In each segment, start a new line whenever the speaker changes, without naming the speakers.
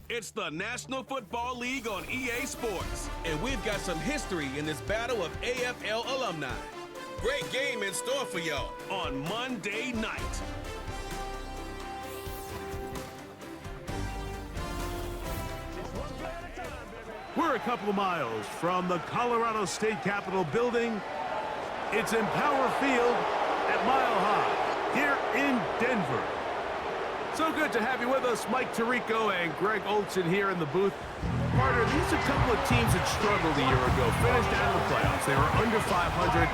It's the National Football League on EA Sports, and we've got some history in this battle of AFL alumni. Great game in store for y'all on Monday night.
We're a couple of miles from the Colorado State Capitol building. It's Empower Field at Mile High here in Denver. So good to have you with us, Mike Tirico and Greg Olson here in the booth. Partner, these are a couple of teams that struggled a year ago, finished out of the playoffs. They were under 500.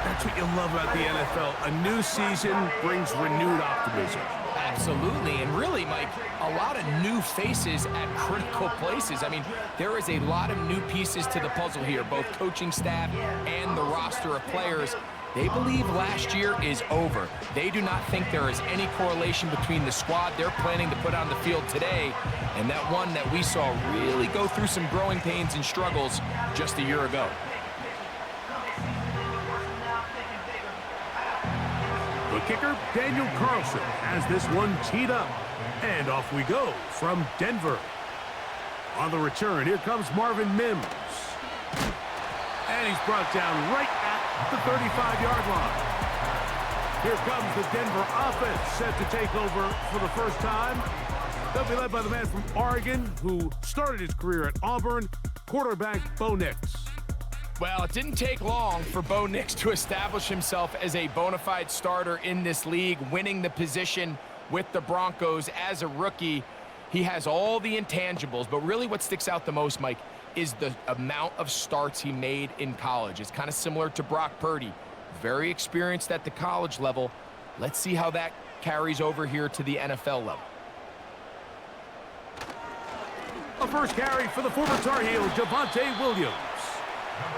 That's what you love about the NFL. A new season brings renewed optimism.
Absolutely, and really, Mike, a lot of new faces at critical places. I mean, there is a lot of new pieces to the puzzle here, both coaching staff and the roster of players. They believe last year is over. They do not think there is any correlation between the squad they're planning to put on the field today and that one that we saw really go through some growing pains and struggles just a year ago.
The kicker, Daniel Carlson, has this one teed up. And off we go from Denver. On the return, here comes Marvin Mims. And he's brought down right at the 35-yard line. Here comes the Denver offense, set to take over for the first time. They'll be led by the man from Oregon who started his career at Auburn, quarterback Bo Nix.
Well, it didn't take long for Bo Nix to establish himself as a bona fide starter in this league, winning the position with the Broncos as a rookie. He has all the intangibles, but really what sticks out the most, Mike, is the amount of starts he made in college. It's kind of similar to Brock Purdy. Very experienced at the college level. Let's see how that carries over here to the NFL level.
A first carry for the former Tar Heel, Javonte Williams.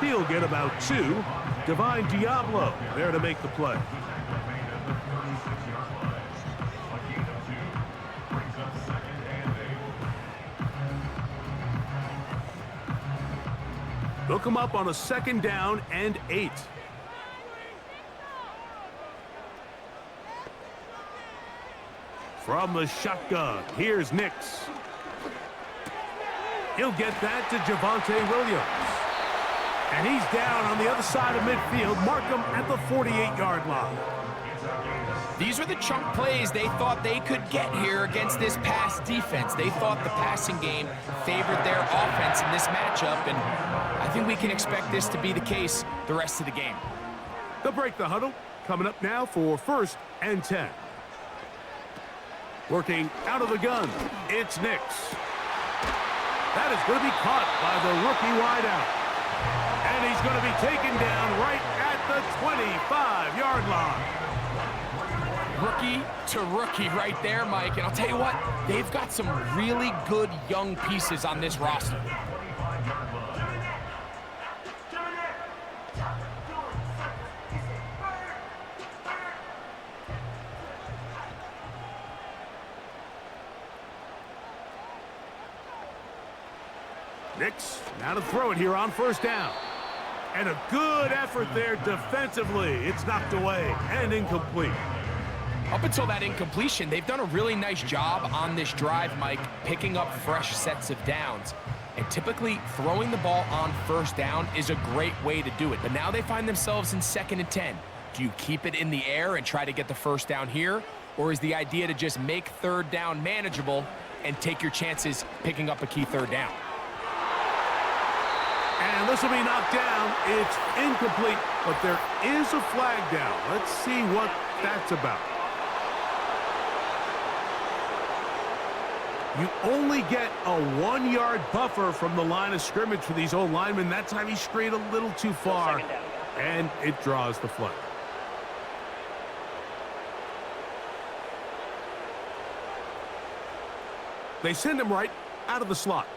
He'll get about 2. Divine Diablo there to make the play. They'll come up on a 2nd down and 8. From the shotgun, here's Nix. He'll get that to Javonte Williams. And he's down on the other side of midfield. Mark him at the 48-yard line.
These are the chunk plays they thought they could get here against this pass defense. They thought the passing game favored their offense in this matchup, and I think we can expect this to be the case the rest of the game.
They'll break the huddle. Coming up now for 1st and 10. Working out of the gun, it's Nix. That is going to be caught by the rookie wideout. And he's going to be taken down right at the 25-yard line.
Rookie to rookie right there, Mike. And I'll tell you what, they've got some really good young pieces on this roster.
Nix now to throw it here on 1st down. And a good effort there defensively. It's knocked away and incomplete.
Up until that incompletion, they've done a really nice job on this drive, Mike, picking up fresh sets of downs. And typically, throwing the ball on 1st down is a great way to do it. But now they find themselves in 2nd and 10. Do you keep it in the air and try to get the 1st down here? Or is the idea to just make 3rd down manageable and take your chances picking up a key 3rd down?
And this will be knocked down. It's incomplete, but there is a flag down. Let's see what that's about. You only get a 1-yard buffer from the line of scrimmage for these old linemen. That time he strayed a little too far, and it draws the flag. They send him right out of the slot.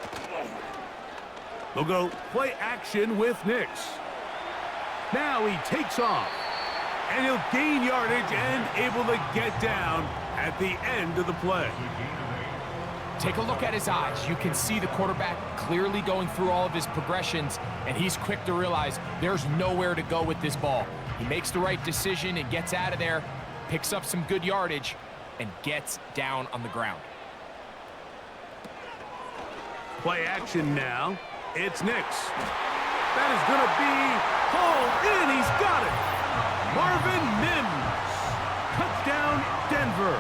They'll go play action with Nix. Now he takes off, and he'll gain yardage and able to get down at the end of the play.
Take a look at his eyes. You can see the quarterback clearly going through all of his progressions, and he's quick to realize there's nowhere to go with this ball. He makes the right decision and gets out of there, picks up some good yardage, and gets down on the ground.
Play action now. It's Nix. That is going to be hauled in. He's got it. Marvin Mims. Touchdown, Denver.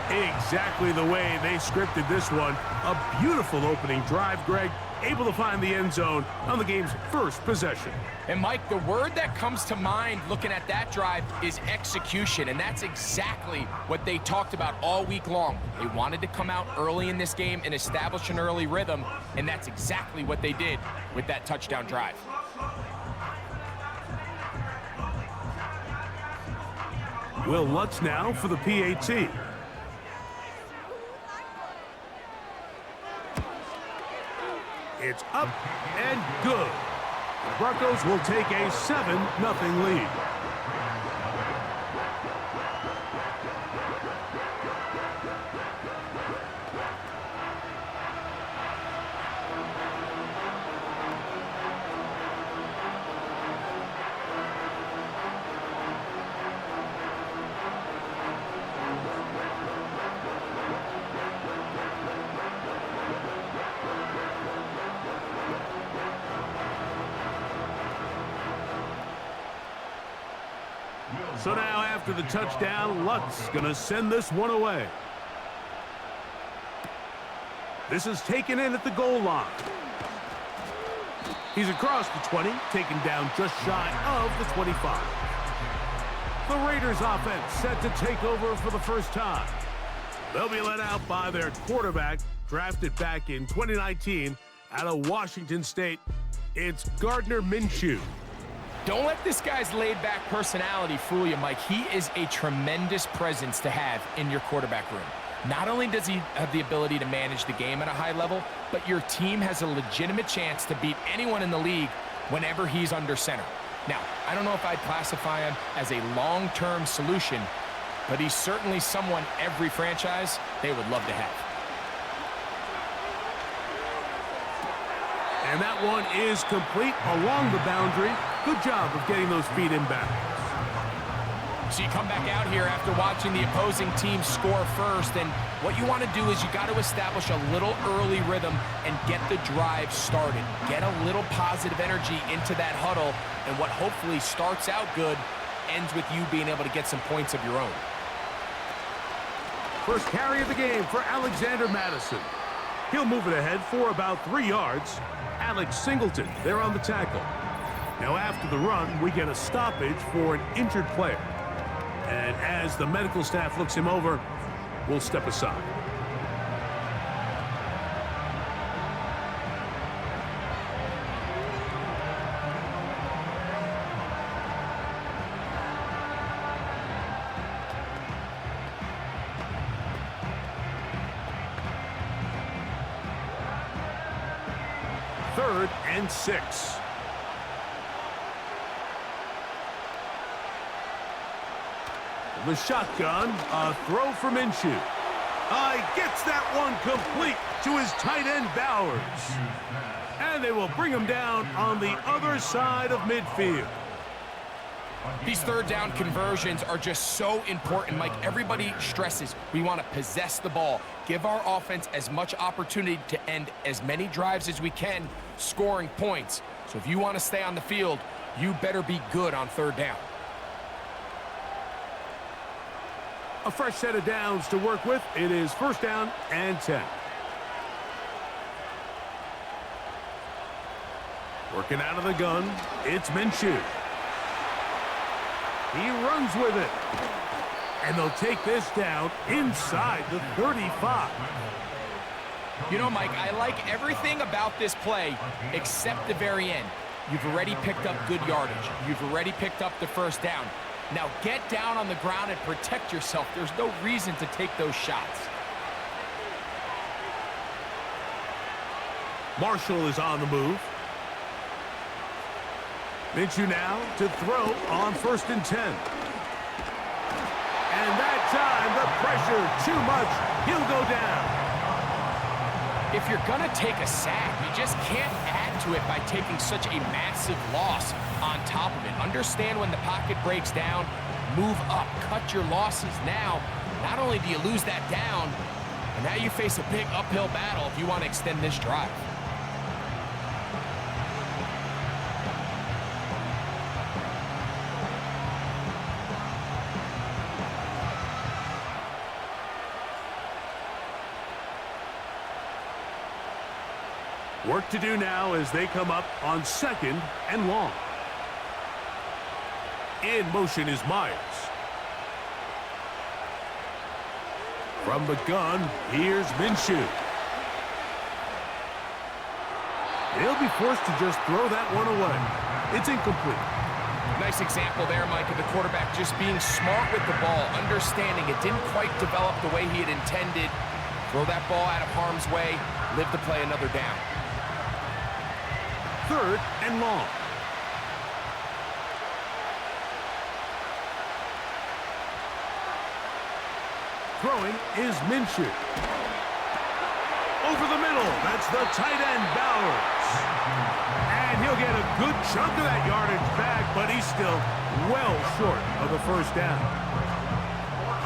Exactly the way they scripted this one. A beautiful opening drive, Greg. Able to find the end zone on the game's first possession.
And Mike, the word that comes to mind looking at that drive is execution, and that's exactly what they talked about all week long. They wanted to come out early in this game and establish an early rhythm, and that's exactly what they did with that touchdown drive.
Will Lutz now for the PAT. It's up and good. The Broncos will take a 7-0 lead. So now after the touchdown, Lutz gonna send this one away. This is taken in at the goal line. He's across the 20, taken down just shy of the 25. The Raiders offense set to take over for the first time. They'll be led out by their quarterback, drafted back in 2019 out of Washington State. It's Gardner Minshew.
Don't let this guy's laid-back personality fool you, Mike. He is a tremendous presence to have in your quarterback room. Not only does he have the ability to manage the game at a high level, but your team has a legitimate chance to beat anyone in the league whenever he's under center. Now, I don't know if I'd classify him as a long-term solution, but he's certainly someone every franchise they would love to have.
And that one is complete along the boundary. Good job of getting those feet in bounds.
So you come back out here after watching the opposing team score first, and what you want to do is you got to establish a little early rhythm and get the drive started. Get a little positive energy into that huddle, and what hopefully starts out good ends with you being able to get some points of your own.
First carry of the game for Alexander Madison. He'll move it ahead for about 3 yards. Alex Singleton there on the tackle. Now after the run, we get a stoppage for an injured player. And as the medical staff looks him over, we'll step aside. Third and 6. The shotgun, a throw for Minshew. Gets that one complete to his tight end Bowers. And they will bring him down on the other side of midfield.
These third down conversions are just so important, Mike. Everybody stresses we want to possess the ball, give our offense as much opportunity to end as many drives as we can, scoring points. So if you want to stay on the field, you better be good on third down.
A fresh set of downs to work with. It is first down and 10. Working out of the gun, it's Minshew. He runs with it. And they'll take this down inside the 35.
You know, Mike, I like everything about this play except the very end. You've already picked up good yardage. You've already picked up the first down. Now get down on the ground and protect yourself. There's no reason to take those shots.
Marshall is on the move. Minshew now to throw on first and 10. And that time, the pressure too much. He'll go down.
If you're going to take a sack, you just can't add to it by taking such a massive loss on top of it. Understand when the pocket breaks down, move up, cut your losses now. Not only do you lose that down, and Now you face a big uphill battle if you want to extend this drive.
Work to do now as they come up on 2nd and long. In motion is Myers. From the gun, here's Minshew. They'll be forced to just throw that one away. It's incomplete.
Nice example there, Mike, of the quarterback just being smart with the ball, understanding it didn't quite develop the way he had intended. Throw that ball out of harm's way, live to play another down.
3rd and long. Throwing is Minshew. Over the middle, that's the tight end, Bowers. And he'll get a good chunk of that yardage back, but he's still well short of the first down.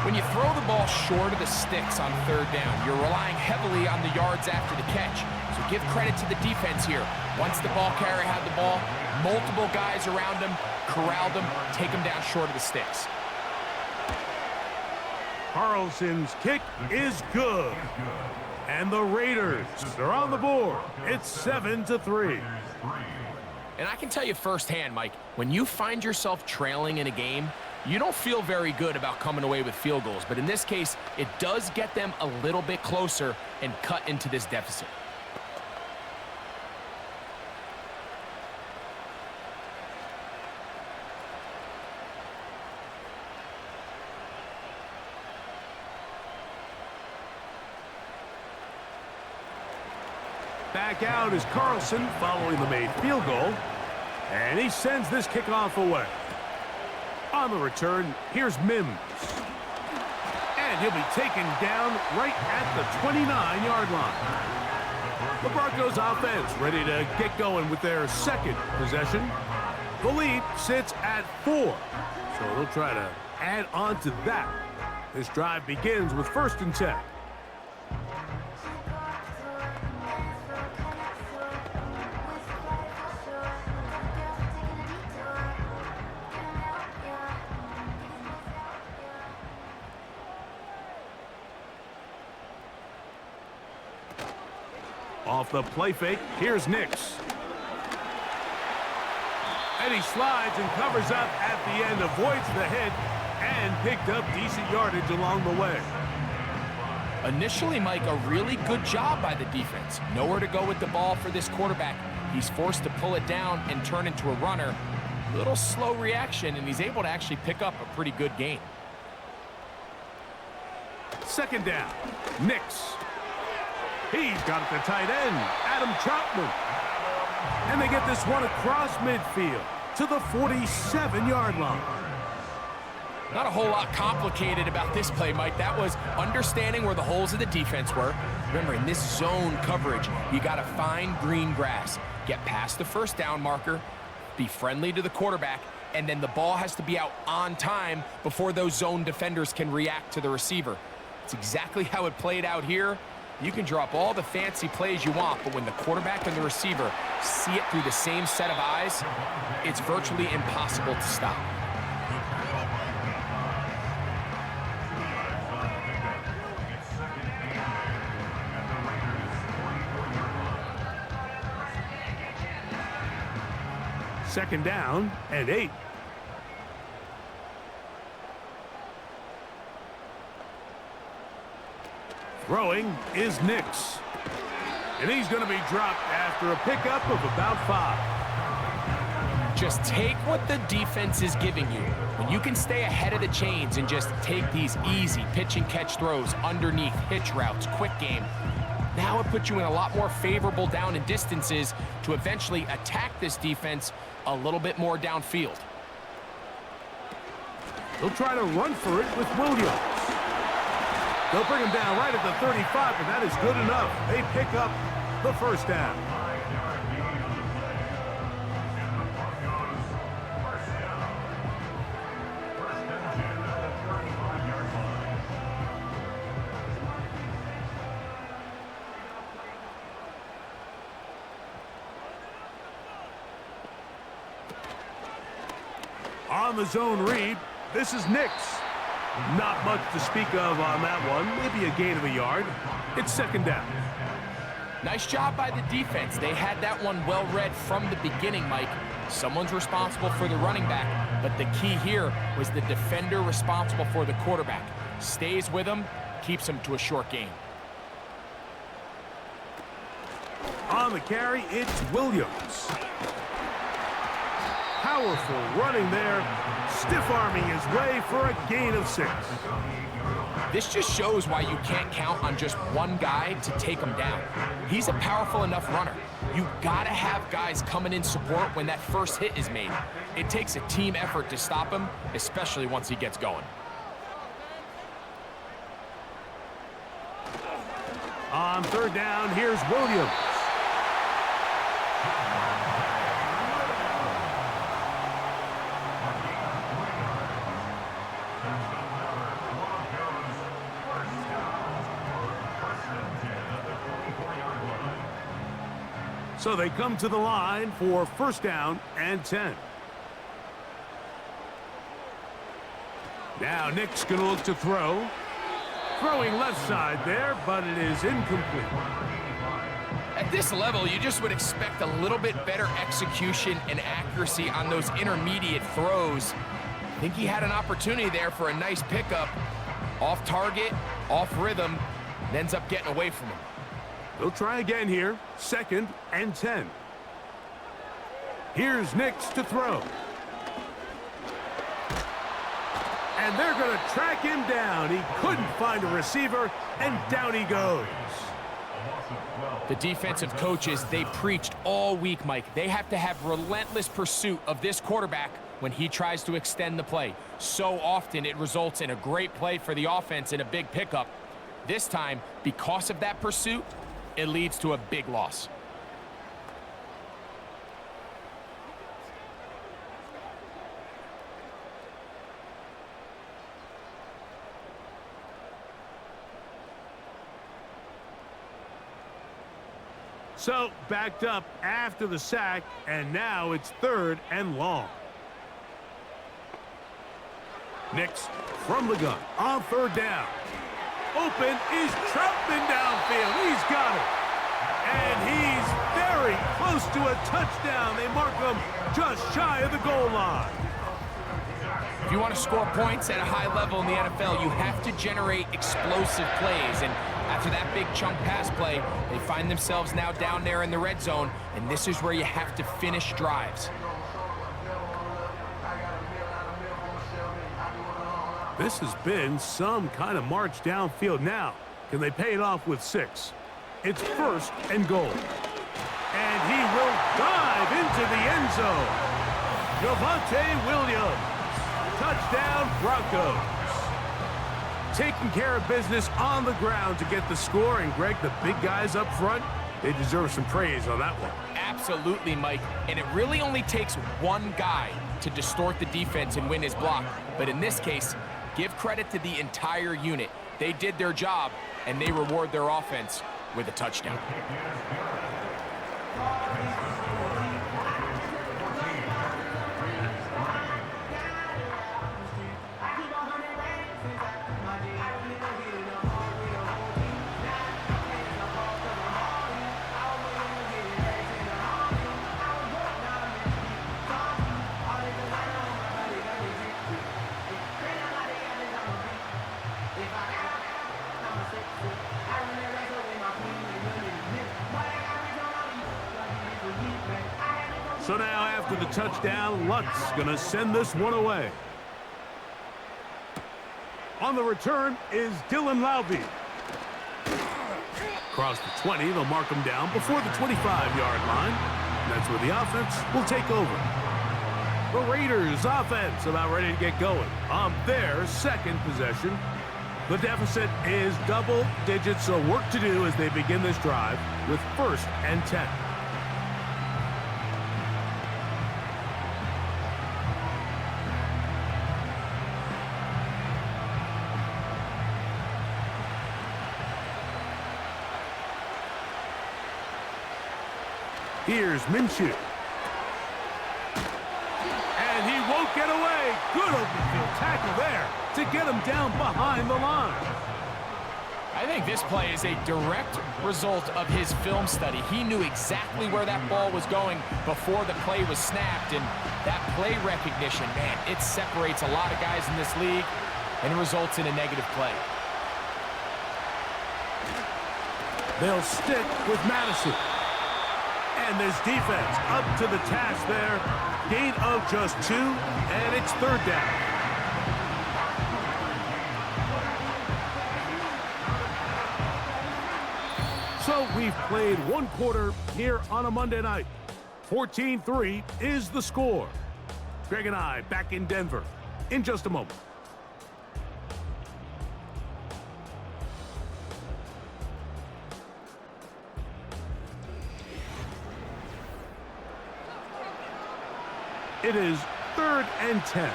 When you throw the ball short of the sticks on 3rd down, you're relying heavily on the yards after the catch. So give credit to the defense here. Once the ball carrier had the ball, multiple guys around him, corralled him, take him down short of the sticks.
Carlson's kick is good. And the Raiders are on the board. It's 7-3.
And I can tell you firsthand, Mike, when you find yourself trailing in a game, you don't feel very good about coming away with field goals. But in this case, it does get them a little bit closer and cut into this deficit.
Back out is Carlson following the made field goal. And he sends this kickoff away. On the return, here's Mims. And he'll be taken down right at the 29-yard line. The Broncos offense ready to get going with their 2nd possession. The lead sits at 4. So they'll try to add on to that. This drive begins with 1st and 10. Off the play fake, here's Nix. And he slides and covers up at the end, avoids the hit, and picked up decent yardage along the way.
Initially, Mike, a really good job by the defense. Nowhere to go with the ball for this quarterback. He's forced to pull it down and turn into a runner. A little slow reaction, and he's able to actually pick up a pretty good gain.
2nd down, Nix. He's got it to tight end, Adam Troutman. And they get this one across midfield to the 47-yard line.
Not a whole lot complicated about this play, Mike. That was understanding where the holes of the defense were. Remember, in this zone coverage, you got to find green grass, get past the 1st down marker, be friendly to the quarterback, and then the ball has to be out on time before those zone defenders can react to the receiver. It's exactly how it played out here. You can drop all the fancy plays you want, but when the quarterback and the receiver see it through the same set of eyes, it's virtually impossible to stop.
Second down and 8. Throwing is Nix. And he's going to be dropped after a pickup of about 5.
Just take what the defense is giving you. When you can stay ahead of the chains and just take these easy pitch and catch throws underneath, hitch routes, quick game, now it puts you in a lot more favorable down and distances to eventually attack this defense a little bit more downfield.
They'll try to run for it with Williams. They'll bring him down right at the 35, but that is good enough. They pick up the 1st down. on the zone read. This is Nix. Not much to speak of on that one. Maybe a gain of a yard. It's second down.
Nice job by the defense. They had that one well read from the beginning, Mike. Someone's responsible for the running back, but the key here was the defender responsible for the quarterback. Stays with him, keeps him to a short gain.
On the carry, it's Williams. Powerful running there, stiff-arming his way for a gain of 6.
This just shows why you can't count on just one guy to take him down. He's a powerful enough runner. You gotta have guys coming in support when that first hit is made. It takes a team effort to stop him, especially once he gets going.
On third down, here's Williams. So they come to the line for first down and 10. Now Nick's going to look to throw. Throwing left side there, but it is incomplete.
At this level, you just would expect a little bit better execution and accuracy on those intermediate throws. I think he had an opportunity there for a nice pickup. Off target, off rhythm, and ends up getting away from him.
They'll try again here. Second and 10. Here's Nix to throw. And they're going to track him down. He couldn't find a receiver, and down he goes.
The defensive coaches, they preached all week, Mike. They have to have relentless pursuit of this quarterback when he tries to extend the play. So often it results in a great play for the offense and a big pickup. This time, because of that pursuit, it leads to a big loss.
So, backed up after the sack, and now it's third and long. Nix from the gun on third down. Open is Troutman downfield. He's got it. And he's very close to a touchdown. They mark him just shy of the goal line.
If you want to score points at a high level in the NFL, you have to generate explosive plays. And after that big chunk pass play, they find themselves now down there in the red zone. And this is where you have to finish drives.
This has been some kind of march downfield now. Can they pay it off with 6? It's first and goal. And he will dive into the end zone. Javonte Williams. Touchdown, Broncos. Taking care of business on the ground to get the score. And, Greg, the big guys up front, they deserve some praise on that one.
Absolutely, Mike. And it really only takes one guy to distort the defense and win his block. But in this case, give credit to the entire unit. They did their job, and they reward their offense with a touchdown.
So now after the touchdown, Luck's going to send this one away. On the return is Dylan Laube. Across the 20, they'll mark him down before the 25-yard line. And that's where the offense will take over. The Raiders offense about ready to get going on their second possession. The deficit is double digits, so work to do as they begin this drive with first and 10. Here's Minshew. And he won't get away. good open field tackle there to get him down behind the line.
I think this play is a direct result of his film study. He knew exactly where that ball was going before the play was snapped, and that play recognition, man, it separates a lot of guys in this league and results in a negative play.
They'll stick with Madison. And this defense up to the task there. Gain of just 2, and it's 3rd down. So we've played 1 quarter here on a Monday night. 14-3 is the score. Greg and I back in Denver in just a moment. It is 3rd and 10.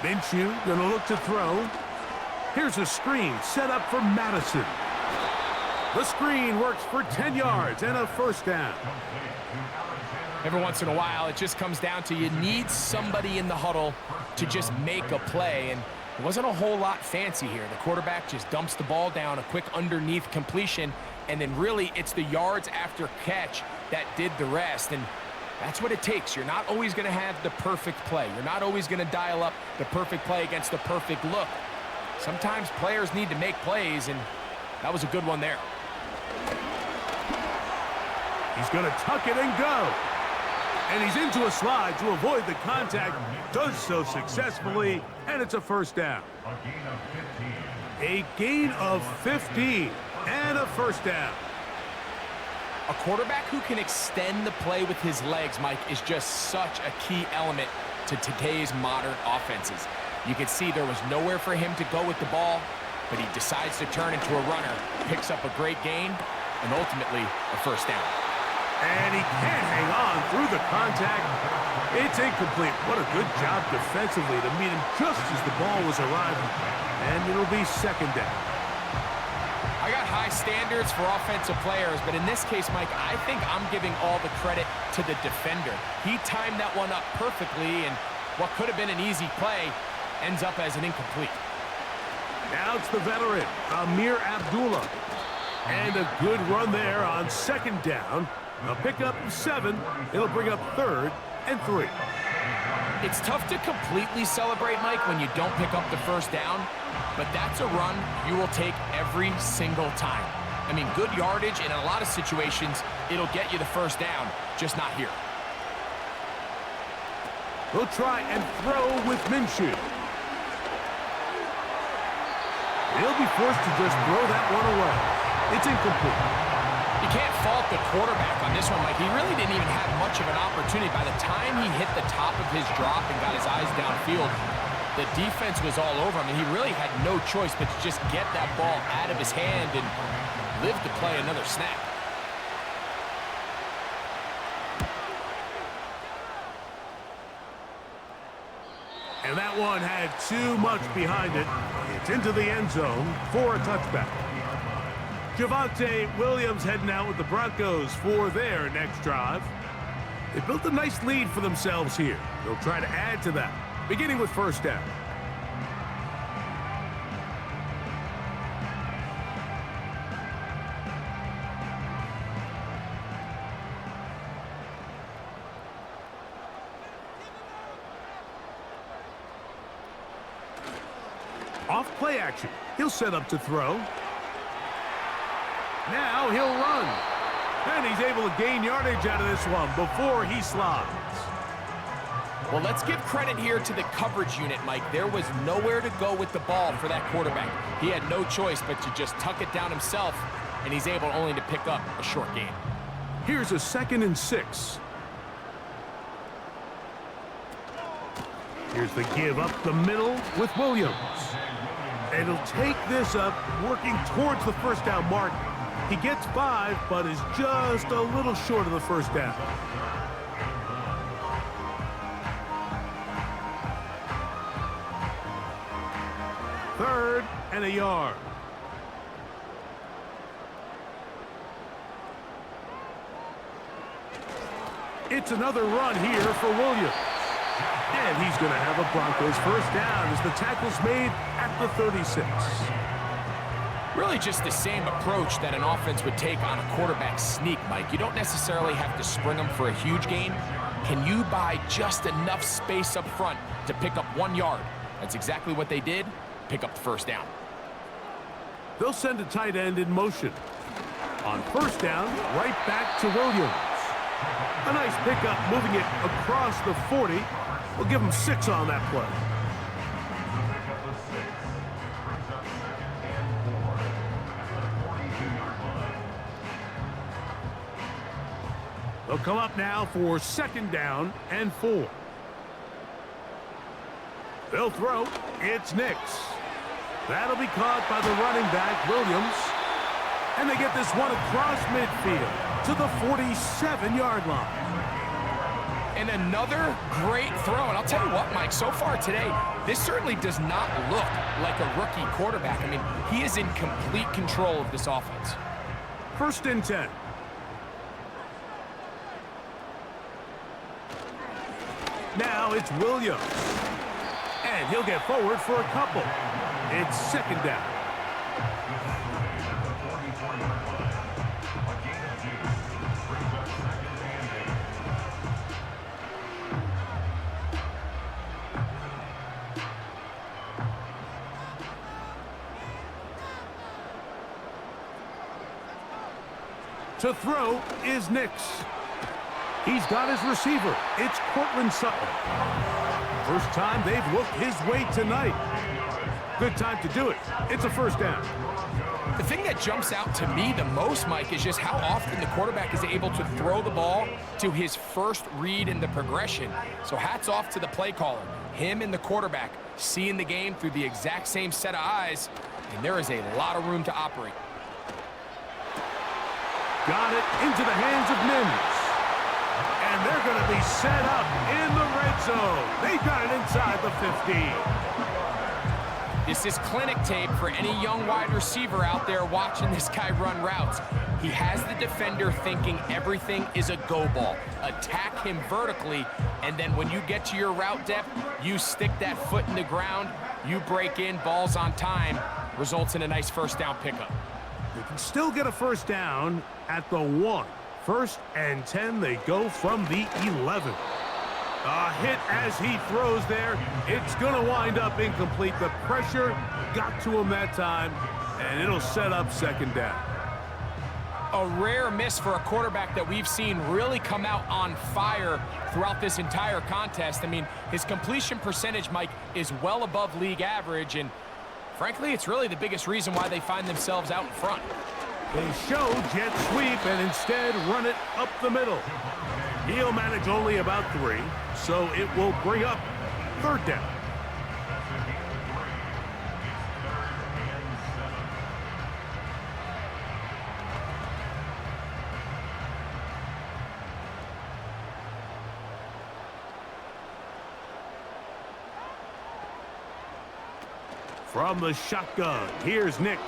Minshew gonna look to throw. Here's a screen set up for Madison. The screen works for 10 yards and a 1st down.
Every once in a while, it just comes down to you need somebody in the huddle to just make a play, and it wasn't a whole lot fancy here. The quarterback just dumps the ball down, a quick underneath completion, and then really it's the yards after catch that did the rest, and that's what it takes. You're not always going to have the perfect play. You're not always going to dial up the perfect play against the perfect look. Sometimes players need to make plays, and that was a good one there.
He's going to tuck it and go. And he's into a slide to avoid the contact. Does so successfully, and it's a 1st down. A gain of 15 and a 1st down.
A quarterback who can extend the play with his legs, Mike, is just such a key element to today's modern offenses. You can see there was nowhere for him to go with the ball, but he decides to turn into a runner, picks up a great gain, and ultimately a 1st down.
And he can't hang on through the contact. It's incomplete. What a good job defensively to meet him just as the ball was arriving. And it'll be 2nd down.
I got high standards for offensive players, but in this case, Mike, I think I'm giving all the credit to the defender. He timed that one up perfectly, and what could have been an easy play ends up as an incomplete.
Now it's the veteran, Amir Abdullah. And a good run there on 2nd down. A pickup of 7. It'll bring up 3rd and 3.
It's tough to completely celebrate, Mike, when you don't pick up the 1st down, but that's a run you will take every single time. I mean, good yardage, and in a lot of situations, it'll get you the 1st down, just not here.
He'll try and throw with Minshew. He'll be forced to just throw that one away. It's incomplete.
You can't fault the quarterback on this one, Mike. He really didn't even have much of an opportunity. By the time he hit the top of his drop and got his eyes downfield, the defense was all over him, and he really had no choice but to just get that ball out of his hand and live to play another snap.
And that one had too much behind it. It's into the end zone for a touchback. Javonte Williams heading out with the Broncos for their next drive. They built a nice lead for themselves here. They'll try to add to that, beginning with 1st down. Off play action. He'll set up to throw. Now he'll run. And he's able to gain yardage out of this one before he slides.
Well, let's give credit here to the coverage unit, Mike. There was nowhere to go with the ball for that quarterback. He had no choice but to just tuck it down himself, and he's able only to pick up a short gain.
Here's a 2nd and 6. Here's the give up the middle with Williams. And he'll take this up, working towards the 1st down mark. He gets 5, but is just a little short of the 1st down. Third and a yard. It's another run here for Williams. And he's going to have a Broncos first down as the tackle's made at the 36.
Really just the same approach that an offense would take on a quarterback sneak, Mike. You don't necessarily have to spring them for a huge gain. Can you buy just enough space up front to pick up 1 yard? That's exactly what they did. Pick up the first down.
They'll send a tight end in motion. On first down, right back to Williams. A nice pickup moving it across the 40. We'll give him 6 on that play. They'll come up now for second down and 4. They'll throw. It's Nix. That'll be caught by the running back, Williams. And they get this one across midfield to the 47-yard line.
And another great throw. And I'll tell you what, Mike, so far today, this certainly does not look like a rookie quarterback. I mean, he is in complete control of this offense.
First and 10. Now it's Williams. And he'll get forward for a couple. It's second down. To throw is Nix. He's got his receiver. It's Cortland Sutton. First time they've looked his way tonight. Good time to do it. It's a first down.
The thing that jumps out to me the most, Mike, is just how often the quarterback is able to throw the ball to his first read in the progression. So hats off to the play caller. Him and the quarterback seeing the game through the exact same set of eyes, and there is a lot of room to operate.
Got it into the hands of Mims. And they're going to be set up in the red zone. They've got it inside the 15.
This is clinic tape for any young wide receiver out there watching this guy run routes. He has the defender thinking everything is a go ball. Attack him vertically, and then when you get to your route depth, you stick that foot in the ground, you break in, balls on time, results in a nice first down pickup.
They can still get a first down at the 1. First and 10, they go from the 11. A hit as he throws there. It's going to wind up incomplete. The pressure got to him that time, and it'll set up second down.
A rare miss for a quarterback that we've seen really come out on fire throughout this entire contest. I mean, his completion percentage, Mike, is well above league average, and frankly, it's really the biggest reason why they find themselves out in front.
They show jet sweep and instead run it up the middle. He'll manage only about 3, so it will bring up third down. From the shotgun, here's Nix.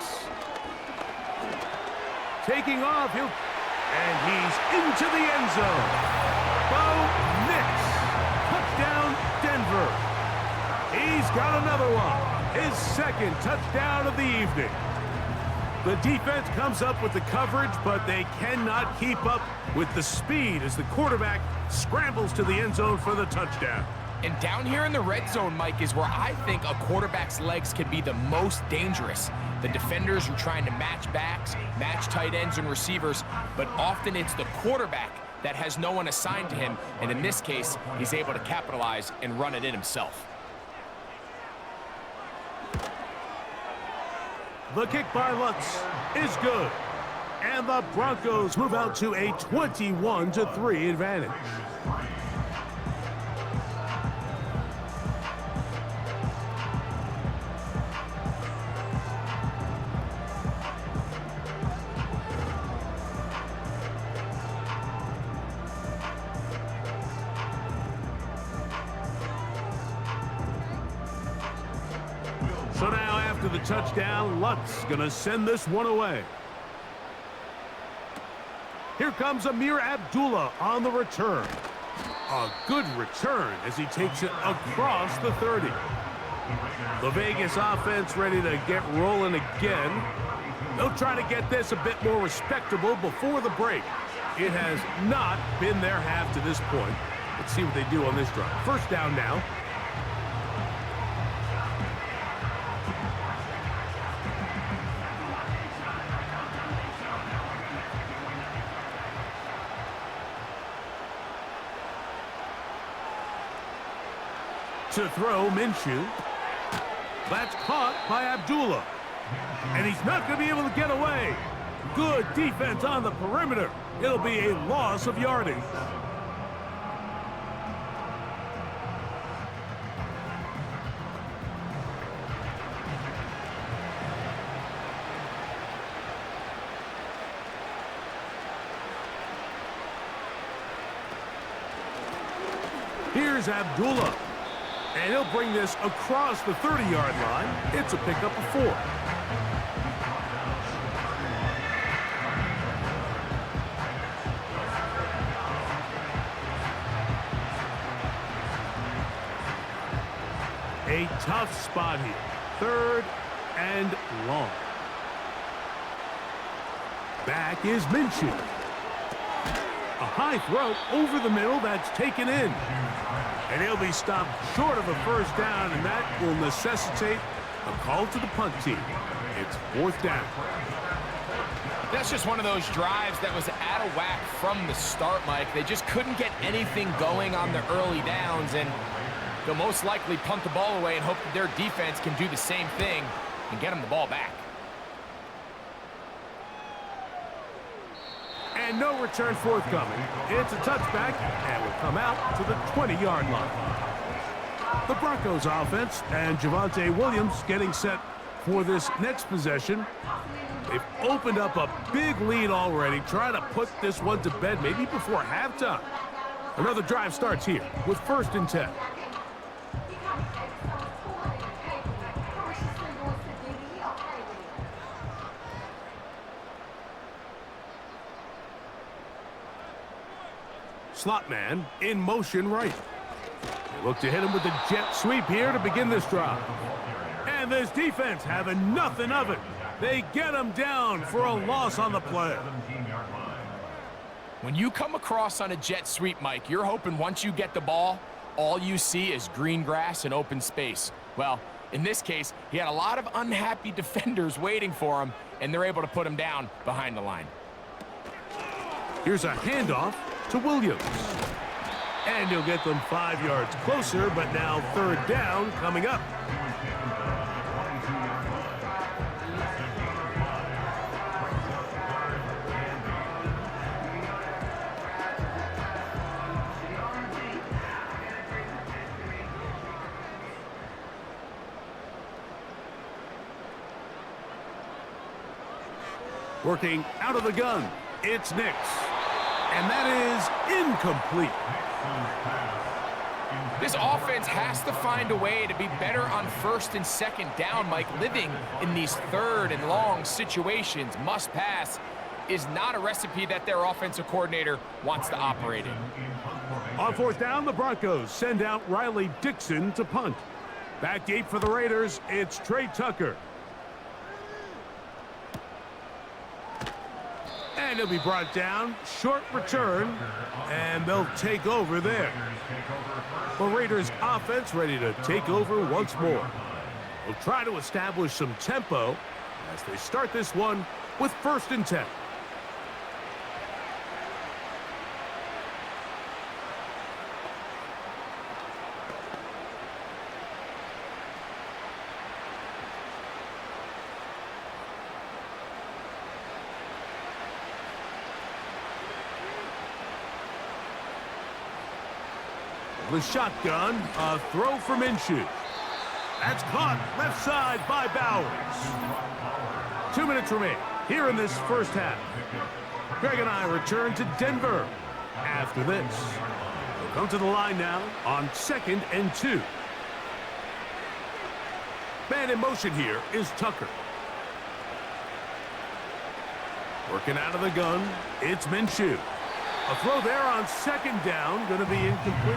Taking off, and he's into the end zone. Bo Nix, touchdown Denver. He's got another one, his second touchdown of the evening. The defense comes up with the coverage, but they cannot keep up with the speed as the quarterback scrambles to the end zone for the touchdown.
And down here in the red zone, Mike, is where I think a quarterback's legs can be the most dangerous. The defenders are trying to match backs, match tight ends and receivers, but often it's the quarterback that has no one assigned to him, and in this case, he's able to capitalize and run it in himself.
The kick by Lutz is good, and the Broncos move out to a 21-3 advantage. So now after the touchdown, Lutz gonna send this one away. Here comes Amir Abdullah on the return. A good return as he takes it across the 30. The Vegas offense ready to get rolling again. They'll try to get this a bit more respectable before the break. It has not been their half to this point. Let's see what they do on this drive. First down now. To throw, Minshew. That's caught by Abdullah. And he's not going to be able to get away. Good defense on the perimeter. It'll be a loss of yardage. Here's Abdullah. And he'll bring this across the 30-yard line. It's a pickup of 4. A tough spot here. 3rd and long. Back is Minshew. A high throw over the middle that's taken in. And he'll be stopped short of a first down, and that will necessitate a call to the punt team. It's 4th down.
That's just one of those drives that was out of whack from the start, Mike. They just couldn't get anything going on the early downs, and they'll most likely punt the ball away and hope that their defense can do the same thing and get them the ball back.
And no return forthcoming. It's a touchback and will come out to the 20-yard line. The Broncos offense and Javonte Williams getting set for this next possession. They've opened up a big lead already, trying to put this one to bed maybe before halftime. Another drive starts here with 1st and 10. Slot man in motion right. They look to hit him with the jet sweep here to begin this drive. And this defense having nothing of it. They get him down for a loss on the play.
When you come across on a jet sweep, Mike, you're hoping once you get the ball, all you see is green grass and open space. Well, in this case, he had a lot of unhappy defenders waiting for him, and they're able to put him down behind the line.
Here's a handoff to Williams. And he'll get them 5 yards closer, but now 3rd down coming up. Working out of the gun, it's Nix. And that is incomplete.
This offense has to find a way to be better on 1st and 2nd down, Mike. Living in these 3rd and long situations, must pass, is not a recipe that their offensive coordinator wants to operate in.
On 4th down, the Broncos send out Riley Dixon to punt. Back deep for the Raiders, it's Trey Tucker. And he'll be brought down. Short return. And they'll take over there. The Raiders offense ready to take over once more. They'll try to establish some tempo as they start this one with 1st and 10. The shotgun, a throw for Minshew. That's caught left side by Bowers. 2 minutes remain here in this first half. Greg and I return to Denver after this. We'll come to the line now on 2nd and 2. Man in motion here is Tucker. Working out of the gun, it's Minshew. A throw there on second down, going to be incomplete.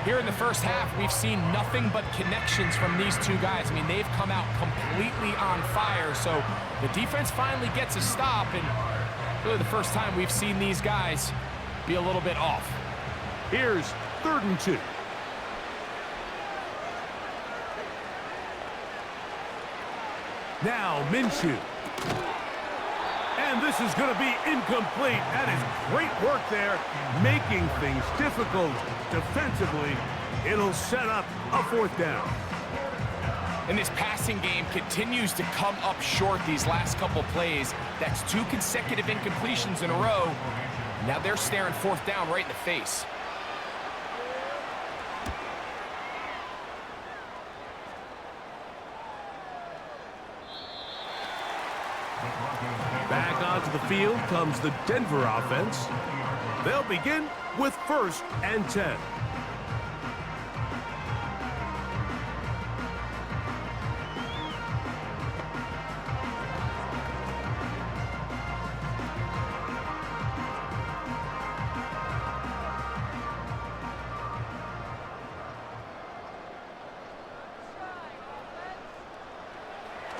Here in the first half, we've seen nothing but connections from these two guys. I mean, they've come out completely on fire, so the defense finally gets a stop, and really the first time we've seen these guys be a little bit off.
Here's 3rd and 2. Now Minshew. And this is going to be incomplete. That is great work there, making things difficult defensively. It'll set up a 4th down.
And this passing game continues to come up short these last couple plays. That's 2 consecutive incompletions in a row. Now they're staring 4th down right in the face.
Back onto the field comes the Denver offense. They'll begin with 1st and 10.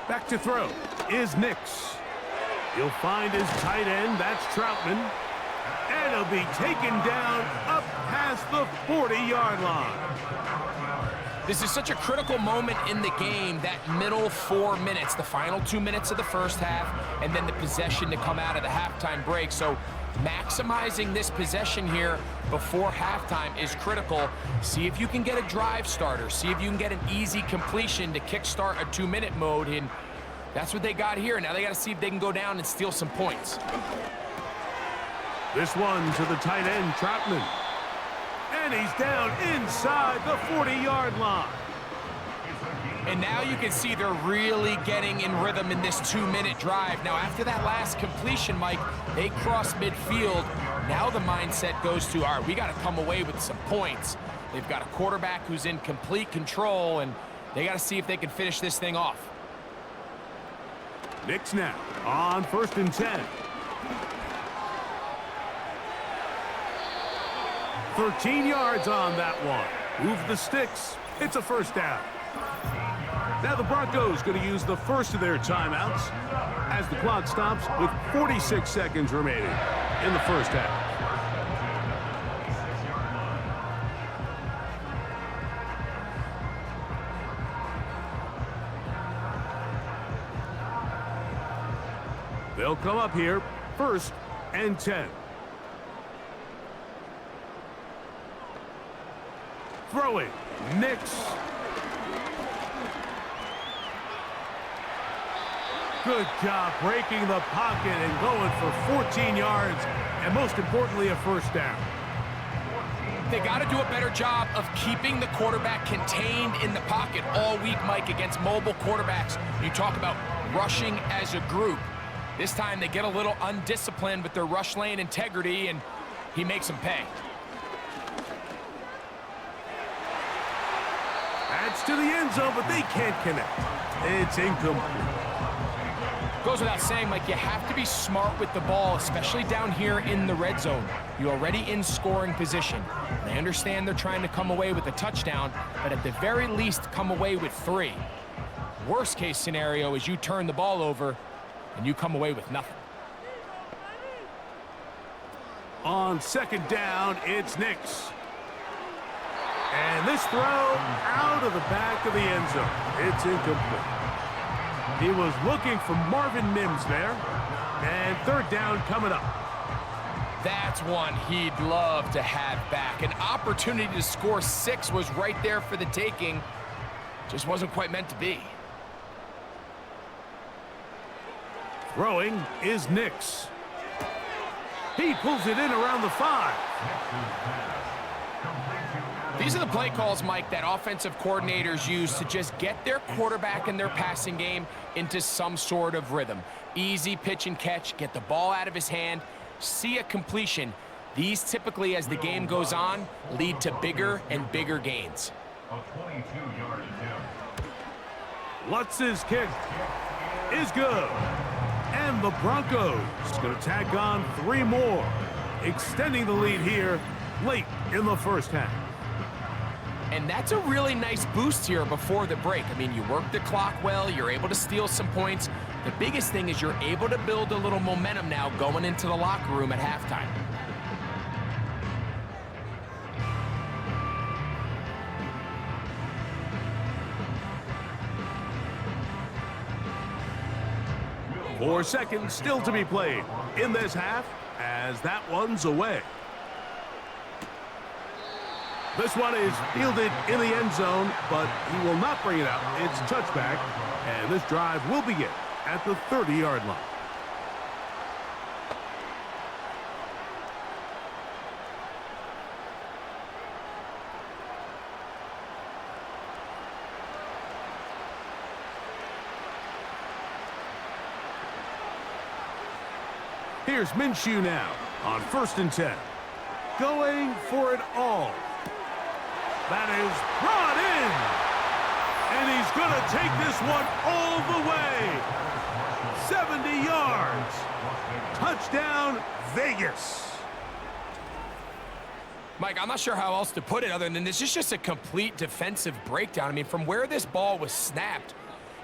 Back to throw is Nix. He'll find his tight end, that's Troutman. And he'll be taken down up past the 40-yard line.
This is such a critical moment in the game, that middle 4 minutes, the final 2 minutes of the first half, and then the possession to come out of the halftime break. So maximizing this possession here before halftime is critical. See if you can get a drive starter. See if you can get an easy completion to kickstart a 2-minute mode, and that's what they got here. Now they got to see if they can go down and steal some points.
This one to the tight end, Troutman. And he's down inside the 40-yard line.
And now you can see they're really getting in rhythm in this 2-minute drive. Now after that last completion, Mike, they cross midfield. Now the mindset goes to, all right, we got to come away with some points. They've got a quarterback who's in complete control, and they got to see if they can finish this thing off.
Nix now on 1st and 10. 13 yards on that one. Move the sticks. It's a 1st down. Now the Broncos going to use the first of their timeouts as the clock stops with 46 seconds remaining in the first half. They'll come up here, 1st and 10. Throwing, Nix. Good job breaking the pocket and going for 14 yards, and most importantly, a 1st down.
They got to do a better job of keeping the quarterback contained in the pocket all week, Mike, against mobile quarterbacks. You talk about rushing as a group. This time they get a little undisciplined with their rush lane integrity, and he makes them pay.
That's to the end zone, but they can't connect. It's incomplete.
Goes without saying, Mike, you have to be smart with the ball, especially down here in the red zone. You're already in scoring position. They understand they're trying to come away with a touchdown, but at the very least, come away with 3. Worst case scenario is you turn the ball over and you come away with nothing.
On 2nd down, it's Nix. And this throw out of the back of the end zone. It's incomplete. He was looking for Marvin Mims there. And 3rd down coming up.
That's one he'd love to have back. An opportunity to score 6 was right there for the taking. Just wasn't quite meant to be.
Throwing is Nix. He pulls it in around the 5.
These are the play calls, Mike, that offensive coordinators use to just get their quarterback and their passing game into some sort of rhythm. Easy pitch and catch, get the ball out of his hand, see a completion. These typically, as the game goes on, lead to bigger and bigger gains.
Lutz's kick is good. And the Broncos going to tack on 3 more extending the lead here late in the first half.
And that's a really nice boost here before the break. I mean, you work the clock well, you're able to steal some points. The biggest thing is you're able to build a little momentum now going into the locker room at halftime.
Four seconds still to be played in this half as that one's away. This one is fielded in the end zone, but he will not bring it out. It's touchback, and this drive will begin at the 30-yard line. Here's Minshew now on 1st and 10. Going for it all. That is brought in. And he's going to take this one all the way. 70 yards. Touchdown, Vegas.
Mike, I'm not sure how else to put it other than this is just a complete defensive breakdown. I mean, from where this ball was snapped,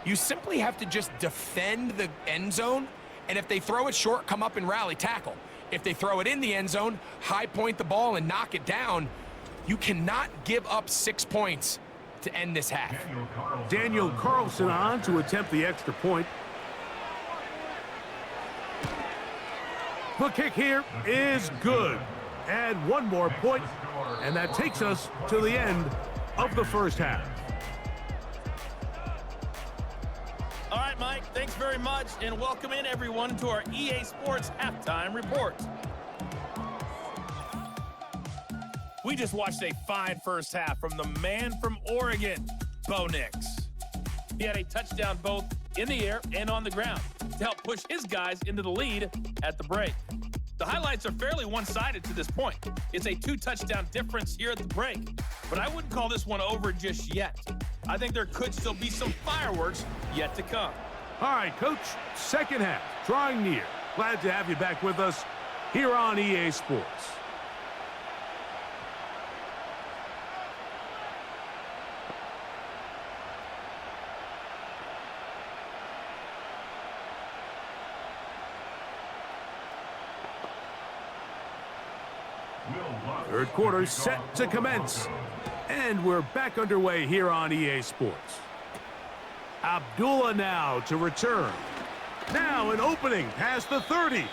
you simply have to just defend the end zone. And if they throw it short, come up and rally tackle. If they throw it in the end zone, high point the ball and knock it down. You cannot give up 6 points to end this half.
Daniel Carlson on to attempt the extra point. The kick here is good. Add one more point, and that takes us to the end of the first half.
All right, Mike, thanks very much, and welcome in, everyone, to our EA Sports Halftime Report. We just watched a fine first half from the man from Oregon, Bo Nix. He had a touchdown both in the air and on the ground to help push his guys into the lead at the break. The highlights are fairly one-sided to this point. It's a 2-touchdown difference here at the break, but I wouldn't call this one over just yet. I think there could still be some fireworks yet to come.
All right, Coach, second half, drawing near. Glad to have you back with us here on EA Sports. Third quarter set to commence. And we're back underway here on EA Sports. Abdullah now to return. Now an opening past the 30.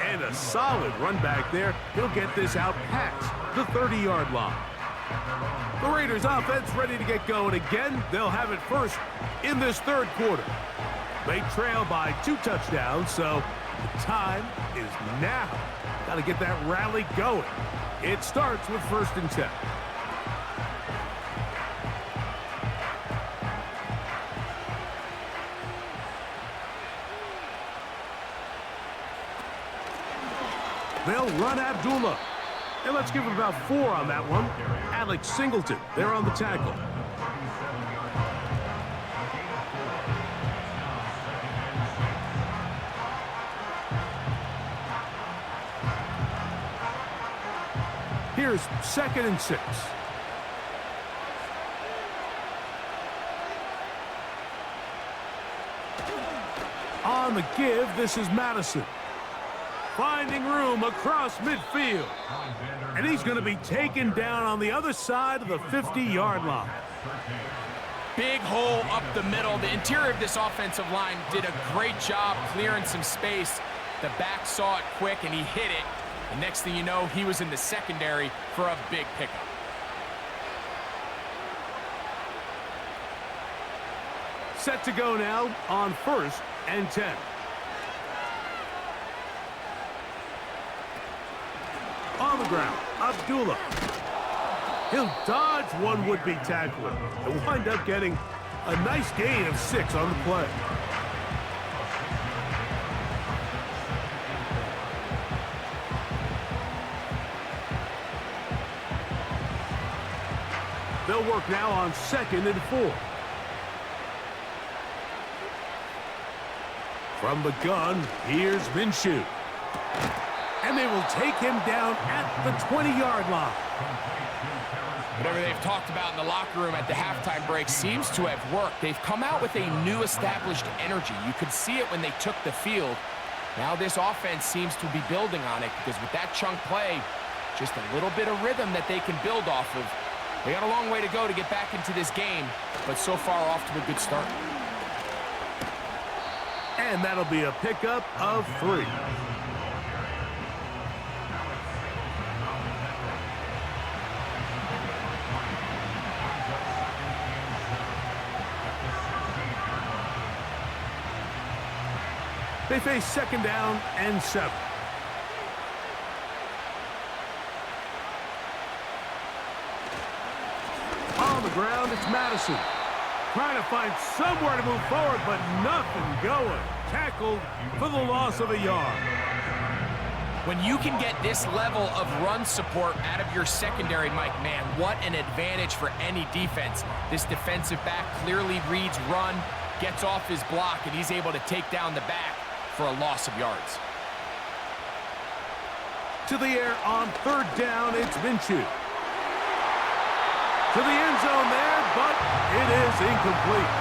And a solid run back there. He'll get this out past the 30-yard line. The Raiders offense ready to get going again. They'll have it first in this third quarter. They trail by 2 touchdowns, so the time is now. Got to get that rally going. It starts with 1st and 10. They'll run Abdullah. And let's give him about 4 on that one. Alex Singleton, they're on the tackle. Here's 2nd and 6. On the give, this is Madison. Finding room across midfield. And he's going to be taken down on the other side of the 50-yard line.
Big hole up the middle. The interior of this offensive line did a great job clearing some space. The back saw it quick, and he hit it. And next thing you know, he was in the secondary for a big pickup.
Set to go now on 1st and 10. On the ground, Abdullah. He'll dodge one would-be tackler and wind up getting a nice gain of 6 on the play. They'll work now on 2nd and 4. From the gun, here's Minshew. And they will take him down at the 20-yard line.
Whatever they've talked about in the locker room at the halftime break seems to have worked. They've come out with a new established energy. You could see it when they took the field. Now this offense seems to be building on it because with that chunk play, just a little bit of rhythm that they can build off of. They got a long way to go to get back into this game, but so far off to a good start.
And that'll be a pickup of 3. They face 2nd down and 7. On the ground, it's Madison. Trying to find somewhere to move forward, but nothing going. Tackled for the loss of a yard.
When you can get this level of run support out of your secondary, Mike, man, what an advantage for any defense. This defensive back clearly reads run, gets off his block, and he's able to take down the back for a loss of yards.
To the air on 3rd down, it's Minshew. To the end zone there, but it is incomplete.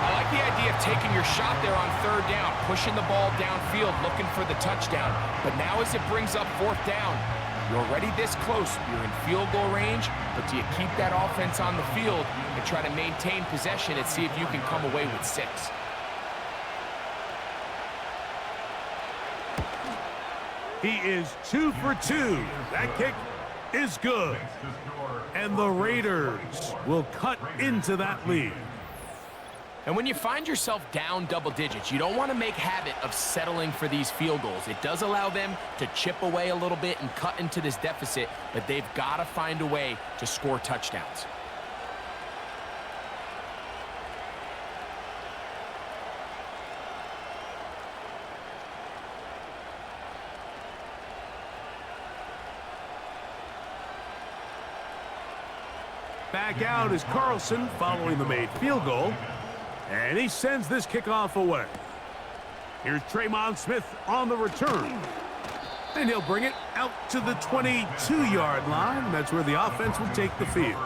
I like the idea of taking your shot there on 3rd down, pushing the ball downfield, looking for the touchdown. But now as it brings up 4th down, you're already this close. You're in field goal range, but do you keep that offense on the field and try to maintain possession and see if you can come away with 6?
He is 2 for 2. That kick is good. And the Raiders will cut into that lead.
And when you find yourself down double digits, you don't want to make habit of settling for these field goals. It does allow them to chip away a little bit and cut into this deficit, but they've got to find a way to score touchdowns.
Back out is Carlson following the made field goal. And he sends this kickoff away. Here's Tremon Smith on the return. And he'll bring it out to the 22-yard line. That's where the offense will take the field.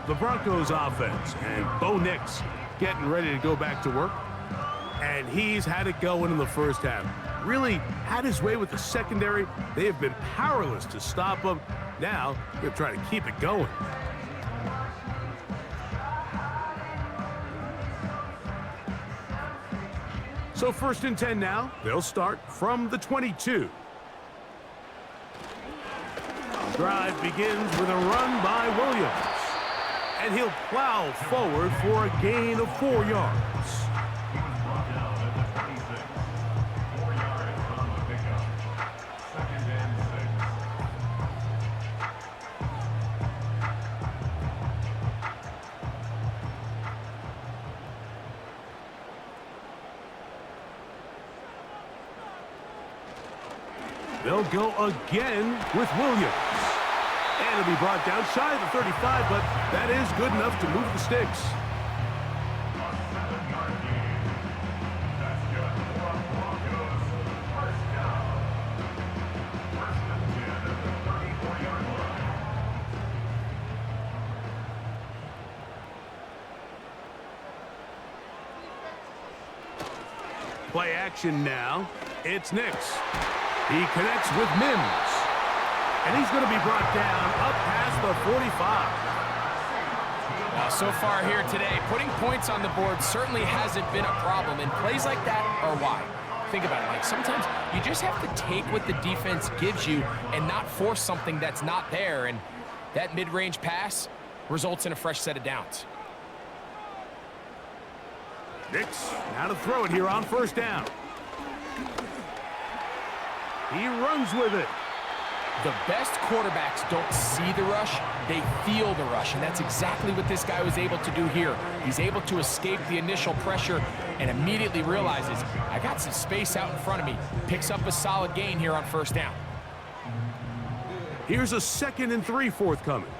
The Broncos offense and Bo Nix getting ready to go back to work. And he's had it going in the first half. Really had his way with the secondary. They have been powerless to stop him. Now, they're trying to keep it going. So 1st and 10 now. They'll start from the 22. The drive begins with a run by Williams. And he'll plow forward for a gain of 4 yards. They'll go again with Williams. And it'll be brought down shy of the 35, but that is good enough to move the sticks. Play action now. It's Nix. He connects with Mims. And he's going to be brought down up past the 45.
Well, so far here today, putting points on the board certainly hasn't been a problem. And plays like that are why. Think about it, Mike. Sometimes you just have to take what the defense gives you and not force something that's not there. And that mid-range pass results in a fresh set of downs.
Nix now to throw it here on 1st down. He runs with it.
The best quarterbacks don't see the rush, they feel the rush, and that's exactly what this guy was able to do here. He's able to escape the initial pressure and immediately realizes, I got some space out in front of me. Picks up a solid gain here on 1st down.
Here's a 2nd and 3 forthcoming.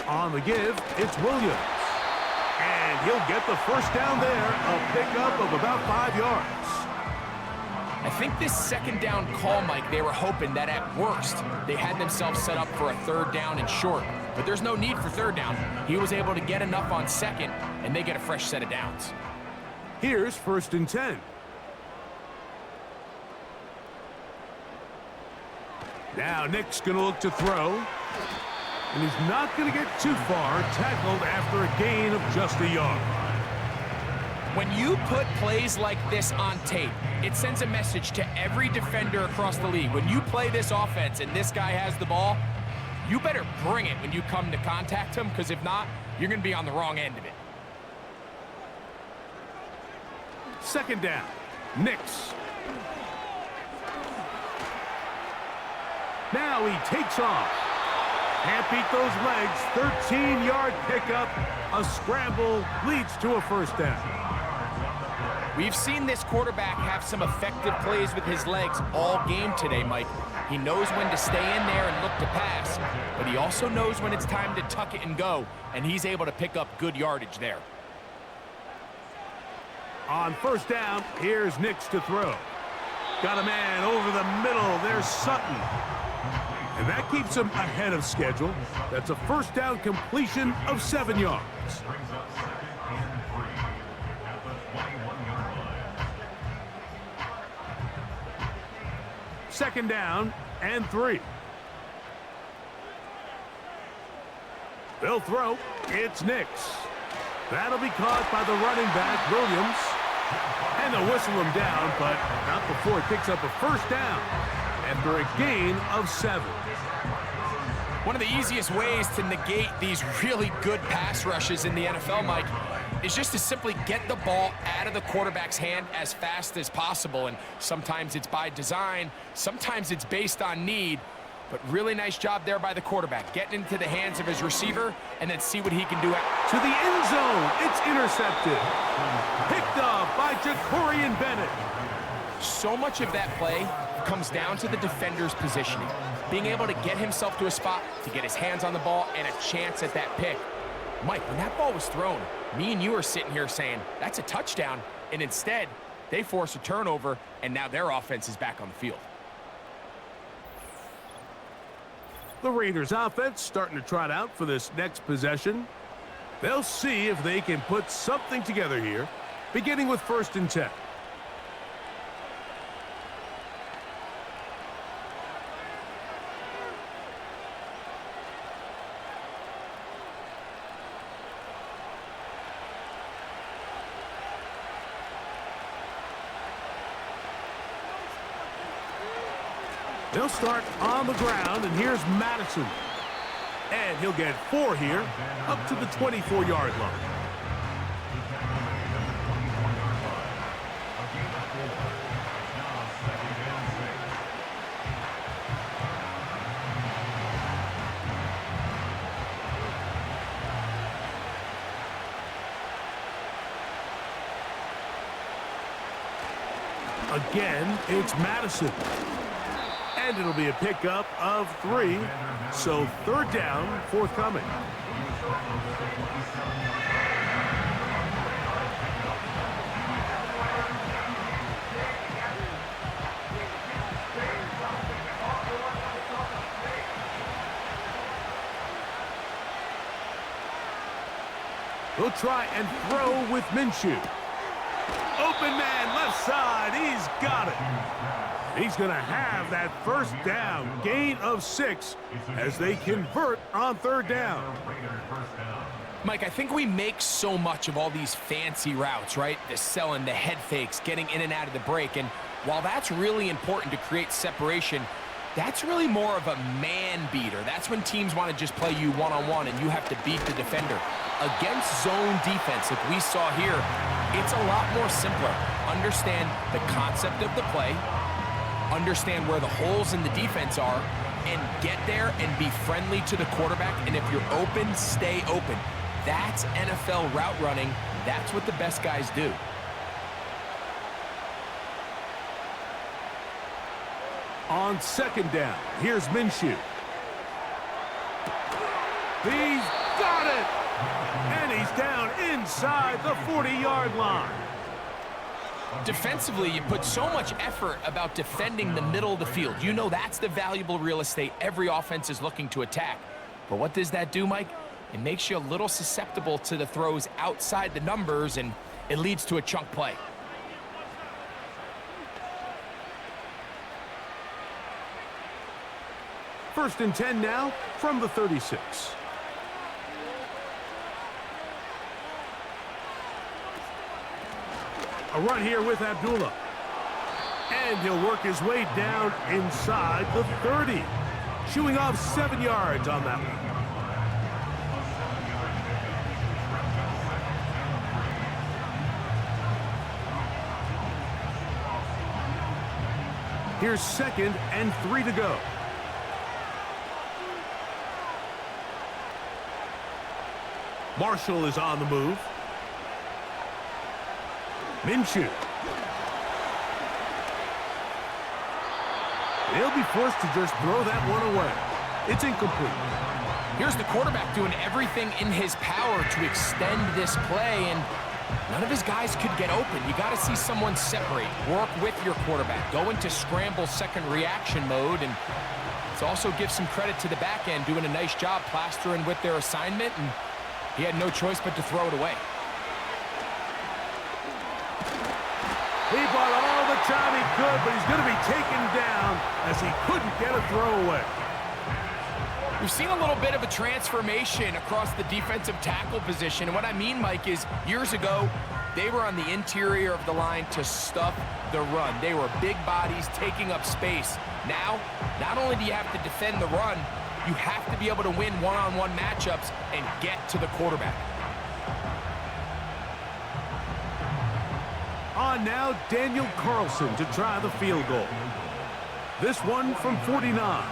On the give, it's Williams. And he'll get the first down there, a pickup of about 5 yards.
I think this second down call, Mike, they were hoping that at worst, they had themselves set up for a third down and short. But there's no need for third down. He was able to get enough on second, and they get a fresh set of downs.
Here's 1st and 10. Now Nick's going to look to throw. And he's not going to get too far, tackled after a gain of just a yard.
When you put plays like this on tape, it sends a message to every defender across the league. When you play this offense and this guy has the ball, you better bring it when you come to contact him, because if not, you're going to be on the wrong end of it.
2nd down, Nix. Now he takes off. Can't beat those legs. 13-yard pickup. A scramble leads to a first down.
We've seen this quarterback have some effective plays with his legs all game today, Mike. He knows when to stay in there and look to pass, but he also knows when it's time to tuck it and go, and he's able to pick up good yardage there.
On 1st down, here's Nix to throw. Got a man over the middle. There's Sutton. And that keeps him ahead of schedule. That's a 1st down completion of 7 yards. Second down and 3. They'll throw. It's Nix. That'll be caught by the running back, Williams. And they'll whistle him down, but not before he picks up a 1st down after a gain of 7.
One of the easiest ways to negate these really good pass rushes in the NFL, Mike, is just to simply get the ball out of the quarterback's hand as fast as possible. And sometimes it's by design, sometimes it's based on need, but really nice job there by the quarterback, getting into the hands of his receiver and then see what he can do.
To the end zone, it's intercepted. Picked up by Jacorian Bennett.
So much of that play comes down to the defender's positioning, being able to get himself to a spot to get his hands on the ball and a chance at that pick. Mike, when that ball was thrown, me and you are sitting here saying, that's a touchdown, and instead, they force a turnover, and now their offense is back on the field.
The Raiders offense starting to trot out for this next possession. They'll see if they can put something together here, beginning with 1st and 10. They'll start on the ground, and here's Madison. And he'll get 4 here, up to the 24-yard line. Again, it's Madison. And it'll be a pickup of 3, so 3rd down forthcoming. He'll try and throw with Minshew. Open man, left side, he's got it. He's going to have that 1st down, gain of 6, as they convert on 3rd down.
Mike, I think we make so much of all these fancy routes, right? The selling, the head fakes, getting in and out of the break. And while that's really important to create separation, that's really more of a man beater. That's when teams want to just play you one-on-one and you have to beat the defender. Against zone defense, like we saw here, it's a lot more simpler. Understand the concept of the play, understand where the holes in the defense are, and get there and be friendly to the quarterback. And if you're open, stay open. That's NFL route running. That's what the best guys do.
On 2nd down, here's Minshew. He's got it! And he's down inside the 40-yard line.
Defensively, you put so much effort about defending the middle of the field. You know that's the valuable real estate every offense is looking to attack. But what does that do, Mike? It makes you a little susceptible to the throws outside the numbers, and it leads to a chunk play.
First and 10 now from the 36. A run here with Abdullah. And he'll work his way down inside the 30. Shooing off 7 yards on that one. Here's 2nd and 3 to go. Marshall is on the move. Minshew. He'll be forced to just throw that one away. It's incomplete.
Here's the quarterback doing everything in his power to extend this play, and none of his guys could get open. You got to see someone separate, work with your quarterback, go into scramble second reaction mode, and it's also give some credit to the back end doing a nice job plastering with their assignment, and he had no choice but to throw it away.
He bought all the time he could, but he's going to be taken down as he couldn't get a throw away.
We've seen a little bit of a transformation across the defensive tackle position. And what I mean, Mike, is years ago, they were on the interior of the line to stuff the run. They were big bodies taking up space. Now, not only do you have to defend the run, you have to be able to win one-on-one matchups and get to the quarterback.
On now, Daniel Carlson to try the field goal. This one from 49.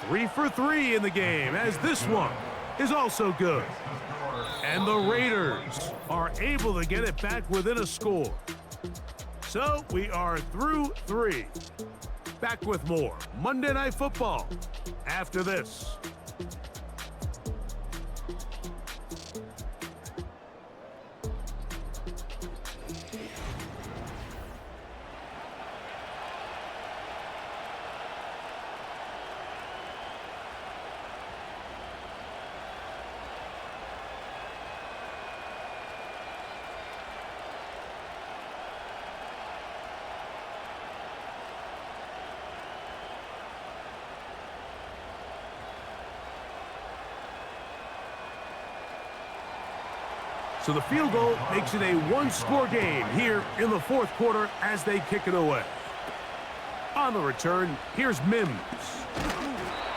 3 for 3 in the game, as this one is also good. And the Raiders are able to get it back within a score. So we are through 3. Back with more Monday Night Football after this. So the field goal makes it a one-score game here in the fourth quarter as they kick it away. On the return, here's Mims.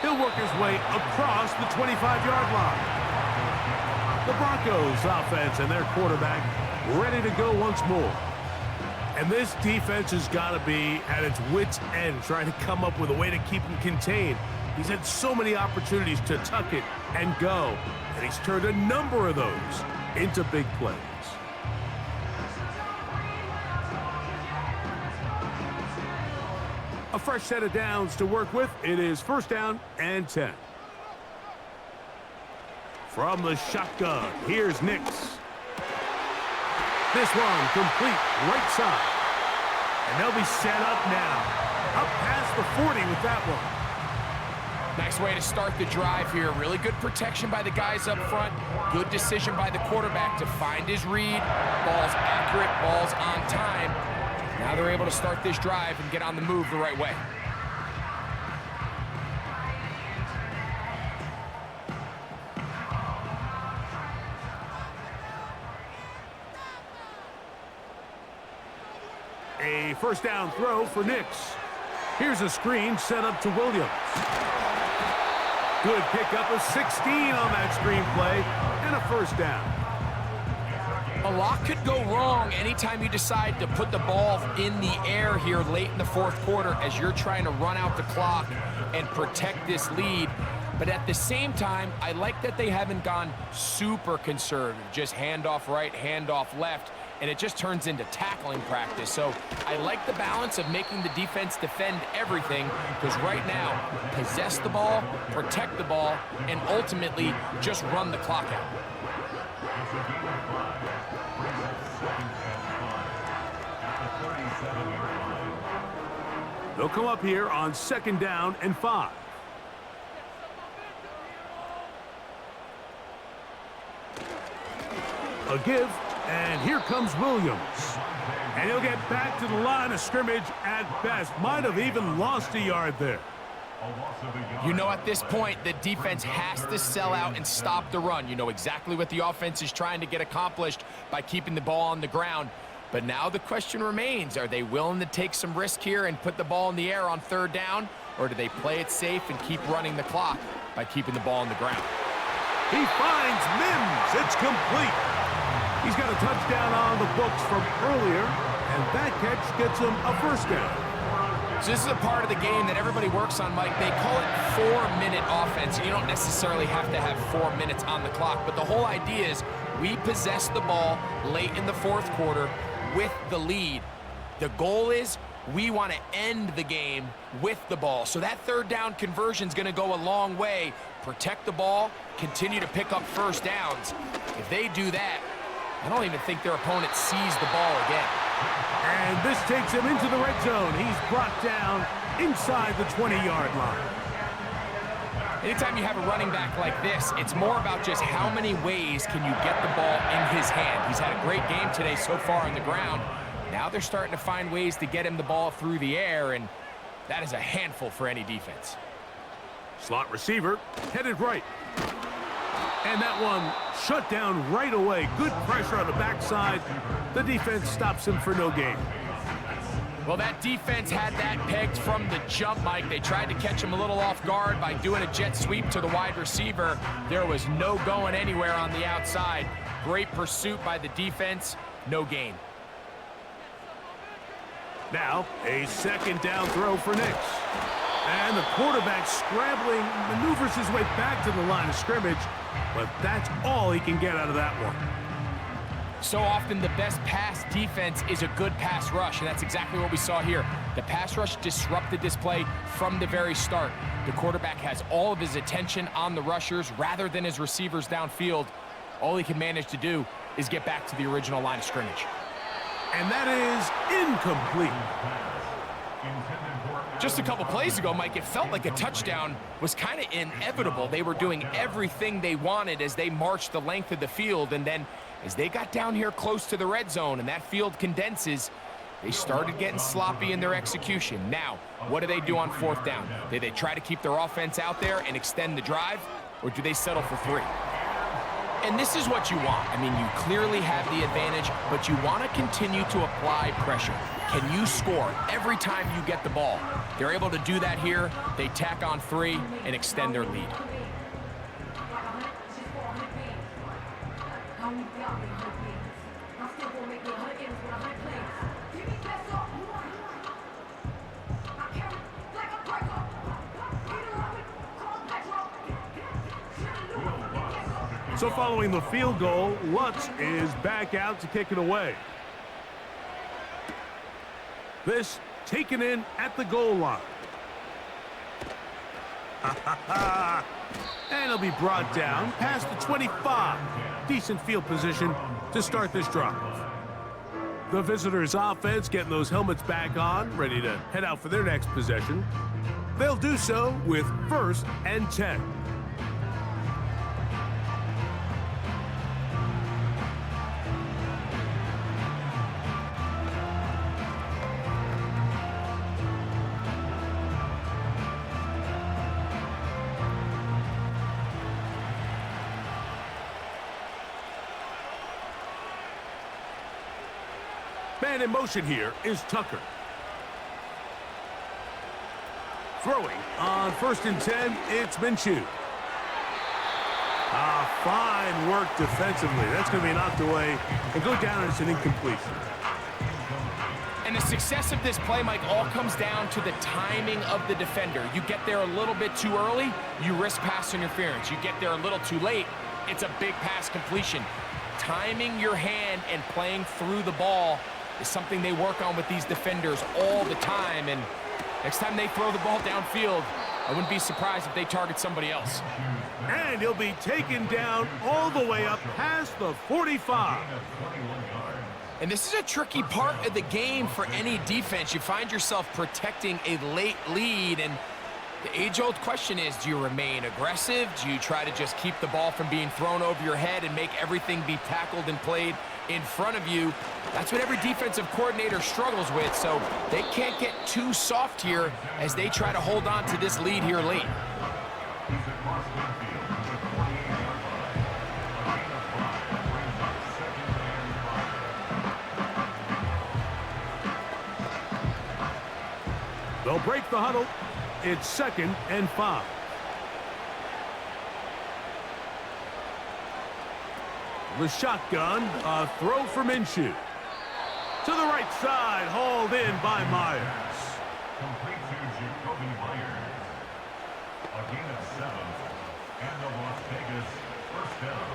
He'll work his way across the 25-yard line. The Broncos offense and their quarterback ready to go once more. And this defense has got to be at its wits' end trying to come up with a way to keep him contained. He's had so many opportunities to tuck it and go, and he's turned a number of those into big plays. A fresh set of downs to work with. It is 1st down and 10. From the shotgun, here's Nix. This one complete right side. And they'll be set up now. Up past the 40 with that one.
Nice way to start the drive here. Really good protection by the guys up front. Good decision by the quarterback to find his read. Ball's accurate, ball's on time. Now they're able to start this drive and get on the move the right way.
A 1st down throw for Nix. Here's a screen set up to Williams. Good pickup of 16 on that screen play, and a 1st down.
A lot could go wrong anytime you decide to put the ball in the air here late in the fourth quarter as you're trying to run out the clock and protect this lead. But at the same time, I like that they haven't gone super conservative, just handoff right, handoff left. and it just turns into tackling practice. So I like the balance of making the defense defend everything, because right now, possess the ball, protect the ball, and ultimately just run the clock out.
They'll come up here on 2nd down and 5. A give, and here comes Williams. And he'll get back to the line of scrimmage at best. Might have even lost a yard there.
You know, at this point, the defense has to sell out and stop the run. You know exactly what the offense is trying to get accomplished by keeping the ball on the ground. But now the question remains, are they willing to take some risk here and put the ball in the air on 3rd down? Or do they play it safe and keep running the clock by keeping the ball on the ground?
He finds Mims. It's complete. He's got a touchdown on the books from earlier, and that catch gets him a 1st down.
So this is a part of the game that everybody works on, Mike. They call it 4-minute offense. You don't necessarily have to have 4 minutes on the clock, but the whole idea is we possess the ball late in the 4th quarter with the lead. The goal is we want to end the game with the ball. So that 3rd down conversion is going to go a long way. Protect the ball, continue to pick up 1st downs. If they do that, I don't even think their opponent sees the ball again.
And this takes him into the red zone. He's brought down inside the 20-yard line.
Anytime you have a running back like this, it's more about just how many ways can you get the ball in his hand. He's had a great game today so far on the ground. Now they're starting to find ways to get him the ball through the air, and that is a handful for any defense.
Slot receiver headed right. And that one shut down right away. Good pressure on the backside. The defense stops him for no gain.
Well, that defense had that pegged from the jump, Mike. They tried to catch him a little off guard by doing a jet sweep to the wide receiver. There was no going anywhere on the outside. Great pursuit by the defense. No gain.
Now, a 2nd down throw for Nix. And the quarterback scrambling, maneuvers his way back to the line of scrimmage, but that's all he can get out of that one.
So often the best pass defense is a good pass rush, and that's exactly what we saw here. The pass rush disrupted this play from the very start. The quarterback has all of his attention on the rushers rather than his receivers downfield. All he can manage to do is get back to the original line of scrimmage.
And that is incomplete.
Just a couple plays ago, Mike, it felt like a touchdown was kind of inevitable. They were doing everything they wanted as they marched the length of the field, and then as they got down here close to the red zone and that field condenses, they started getting sloppy in their execution. Now, what do they do on 4th down? Do they try to keep their offense out there and extend the drive, or do they settle for 3? And this is what you want. I mean, you clearly have the advantage, but you want to continue to apply pressure. Can you score every time you get the ball? They're able to do that here. They tack on 3 and extend their lead.
So following the field goal, Lutz is back out to kick it away. This taken in at the goal line. And he'll be brought down past the 25. Decent field position to start this drive. The visitors' offense getting those helmets back on, ready to head out for their next possession. They'll do so with 1st and 10. Man in motion here is Tucker. Throwing on 1st and 10, it's Minshew. Fine work defensively. That's going to be knocked away and go down as an incompletion.
And the success of this play, Mike, all comes down to the timing of the defender. You get there a little bit too early, you risk pass interference. You get there a little too late, it's a big pass completion. timing your hand and playing through the ball is something they work on with these defenders all the time. And next time they throw the ball downfield, I wouldn't be surprised if they target somebody else.
And he'll be taken down all the way up past the 45.
And this is a tricky part of the game for any defense. You find yourself protecting a late lead, and the age-old question is, do you remain aggressive? Do you try to just keep the ball from being thrown over your head and make everything be tackled and played in front of you? That's what every defensive coordinator struggles with, so they can't get too soft here as they try to hold on to this lead here late.
They'll break the huddle. It's 2nd and 5. The shotgun, a throw for Minshew. To the right side, hauled in by Myers.
Complete to Jacoby Myers. A gain of 7, and the Las Vegas first down.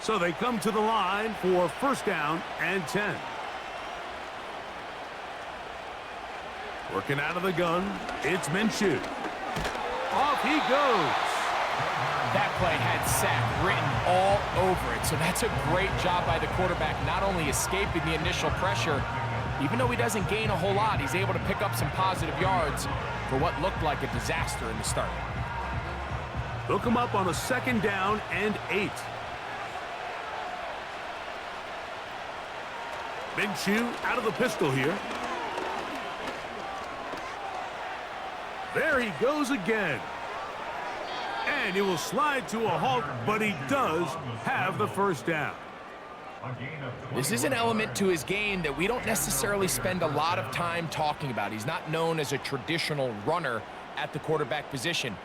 So they come to the line for 1st down and 10. Working out of the gun, it's Minshew. Off he goes.
That play had sack written all over it, so that's a great job by the quarterback, not only escaping the initial pressure, even though he doesn't gain a whole lot, he's able to pick up some positive yards for what looked like a disaster in the start.
Hook him up on a 2nd down and 8. Minshew out of the pistol here. There he goes again. And he will slide to a halt, but he does have the 1st down.
This is an element to his game that we don't necessarily spend a lot of time talking about. He's not known as a traditional runner at the quarterback position.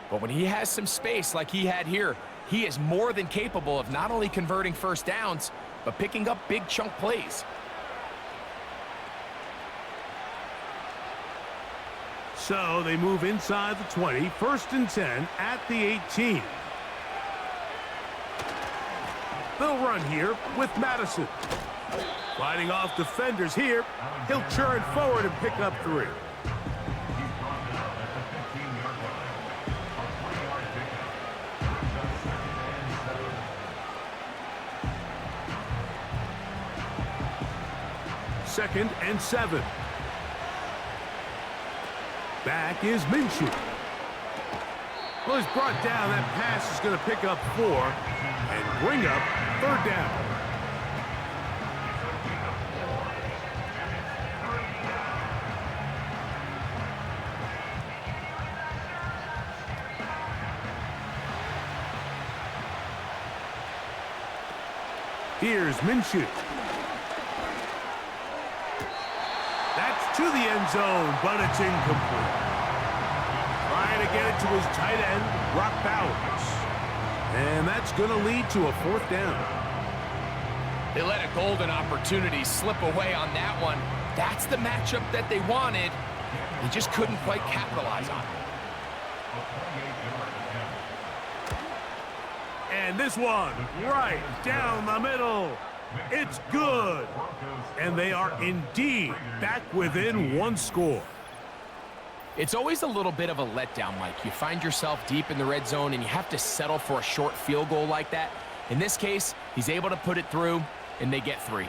But when he has some space like he had here, he is more than capable of not only converting 1st downs, but picking up big chunk plays.
So they move inside the 20, 1st and 10 at the 18. They'll run here with Madison. Fighting off defenders here, he'll churn forward and pick up 3. Second and 7. Back is Minshew. Well, he's brought down. That pass is going to pick up 4 and bring up 3rd down. Here's Minshew. That's to the end zone, but it's incomplete. Trying to get it to his tight end, Brock Bowers. And that's going to lead to a 4th down.
They let a golden opportunity slip away on that one. That's the matchup that they wanted. They just couldn't quite capitalize on it.
And this one, right down the middle. It's good. And they are indeed back within 1 score.
It's always a little bit of a letdown, Mike. You find yourself deep in the red zone and you have to settle for a short field goal like that. In this case, he's able to put it through and they get 3.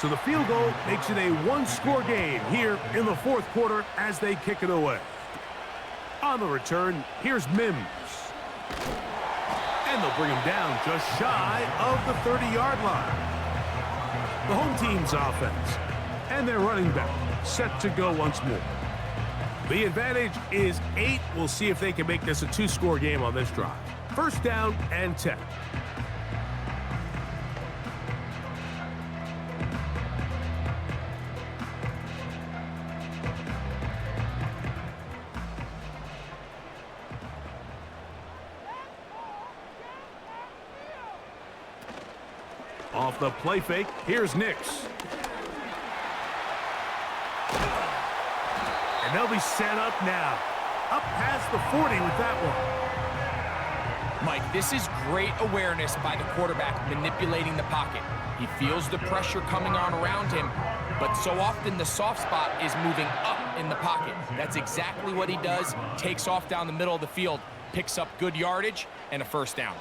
So the field goal makes it a 1-score game here in the 4th quarter as they kick it away. On the return, here's Mims. And they'll bring him down just shy of the 30-yard line. The home team's offense and their running back set to go once more. The advantage is 8. We'll see if they can make this a 2-score game on this drive. 1st down and 10. off the play fake. Here's Nix. And they'll be set up now. Up past the 40 with that one.
Mike, this is great awareness by the quarterback manipulating the pocket. He feels the pressure coming on around him, but so often the soft spot is moving up in the pocket. That's exactly what he does. Takes off down the middle of the field, picks up good yardage, and a first down.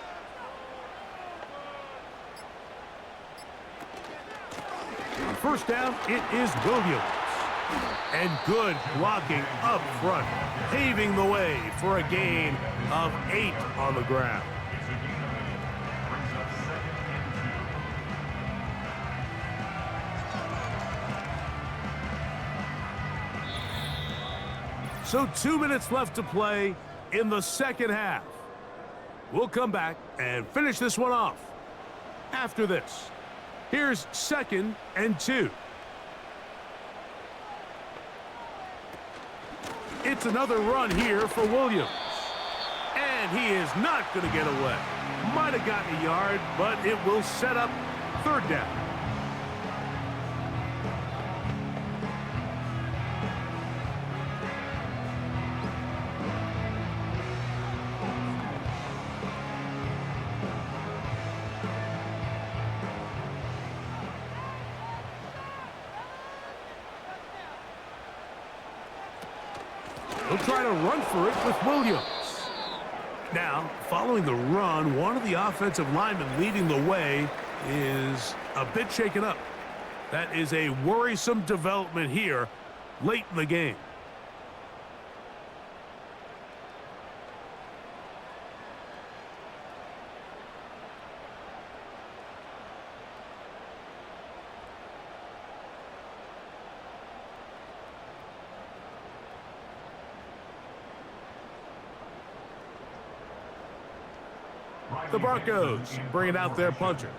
On first down, it is Williams. And good blocking up front, paving the way for a gain of 8 on the ground. So 2 minutes left to play in the second half. We'll come back and finish this one off after this. Here's 2nd and 2. It's another run here for Williams. And he is not going to get away. Might have gotten a yard, but it will set up 3rd down. He'll try to run for it with Williams. Now, following the run, one of the offensive linemen leading the way is a bit shaken up. That is a worrisome development here late in the game. The Broncos bringing out their punter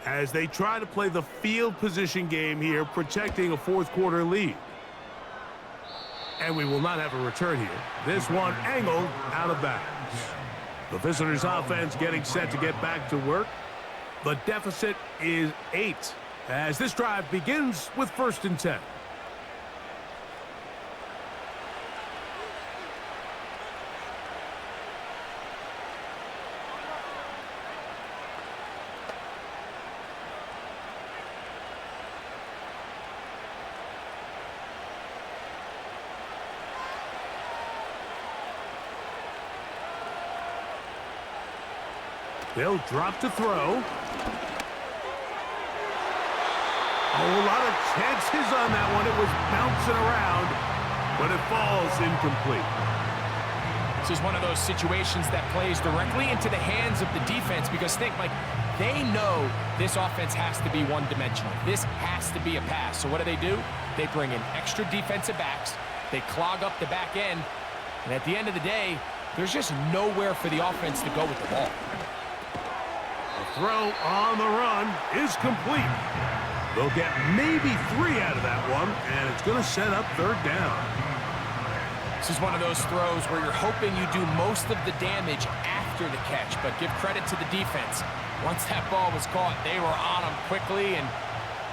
as they try to play the field position game here, protecting a 4th quarter lead. And we will not have a return here. This one angled out of bounds. The visitors' offense getting set to get back to work. The deficit is 8 as this drive begins with 1st and 10. They'll drop to throw. A lot of chances on that one. It was bouncing around, but it falls incomplete.
This is one of those situations that plays directly into the hands of the defense because think, like, they know this offense has to be one-dimensional. This has to be a pass. So what do? They bring in extra defensive backs. They clog up the back end. And at the end of the day, there's just nowhere for the offense to go with the ball.
Throw on the run is complete. They'll get maybe 3 out of that one, and it's going to set up 3rd down.
This is one of those throws where you're hoping you do most of the damage after the catch, but give credit to the defense. Once that ball was caught, they were on him quickly, and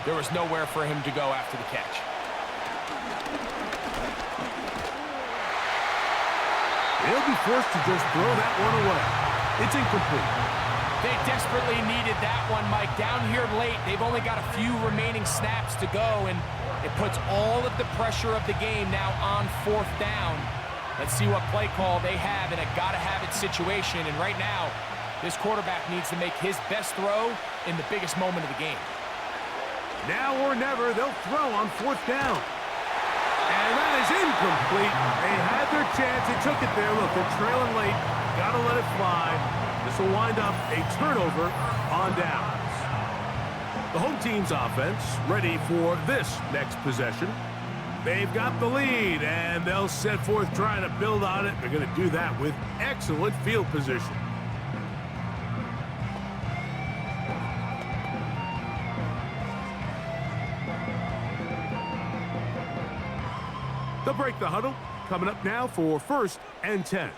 there was nowhere for him to go after the catch.
They'll be forced to just throw that one away. It's incomplete.
They desperately needed that one, Mike. Down here late, they've only got a few remaining snaps to go, and it puts all of the pressure of the game now on 4th down. Let's see what play call they have in a gotta-have-it situation, and right now, this quarterback needs to make his best throw in the biggest moment of the game.
Now or never, they'll throw on 4th down. And that is incomplete. They had their chance. They took it there. Look, they're trailing late. Gotta let it fly. This will wind up a turnover on downs. The home team's offense ready for this next possession. They've got the lead, and they'll set forth trying to build on it. They're going to do that with excellent field position. They'll break the huddle. Coming up now for 1st and 10.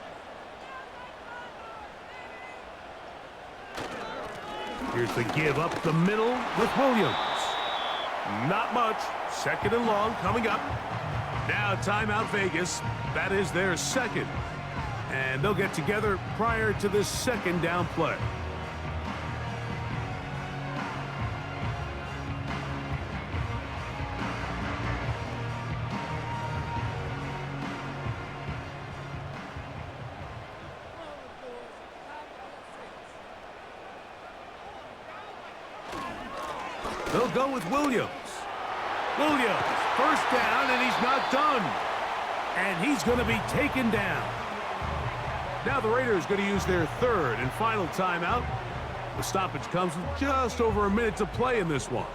Here's the give up the middle with Williams. Not much. 2nd and long coming up. Now timeout Vegas. That is their 2nd. And they'll get together prior to this 2nd down play. They'll go with Williams. Williams, 1st down, and he's not done. And he's going to be taken down. Now the Raiders going to use their 3rd and final timeout. The stoppage comes with just over a minute to play in this one.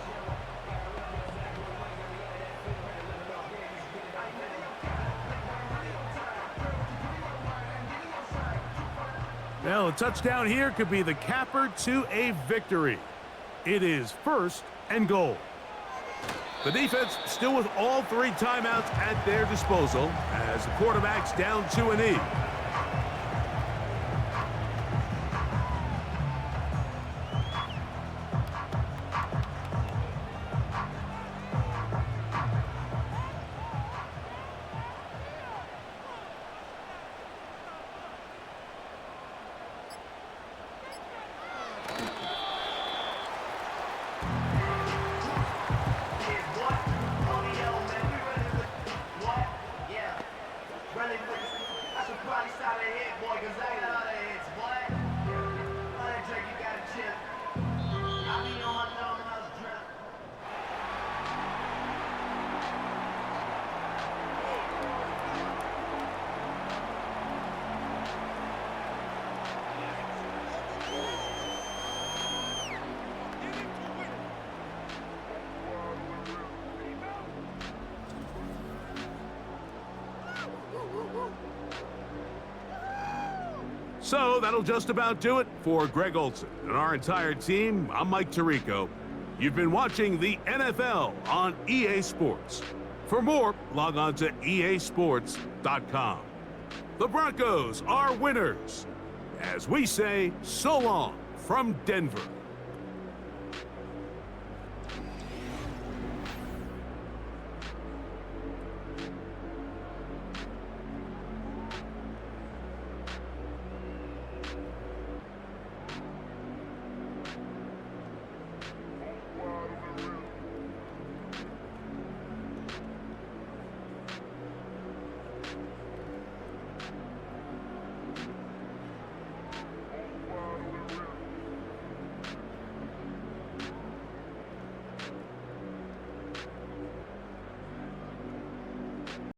Well, a touchdown here could be the capper to a victory. It is 1st and goal. The defense still with all 3 timeouts at their disposal as the quarterback's down to a knee. So that'll just about do it for Greg Olson and our entire team. I'm Mike Tirico. You've been watching the NFL on EA Sports. For more, log on to easports.com. The Broncos are winners. As we say, so long from Denver.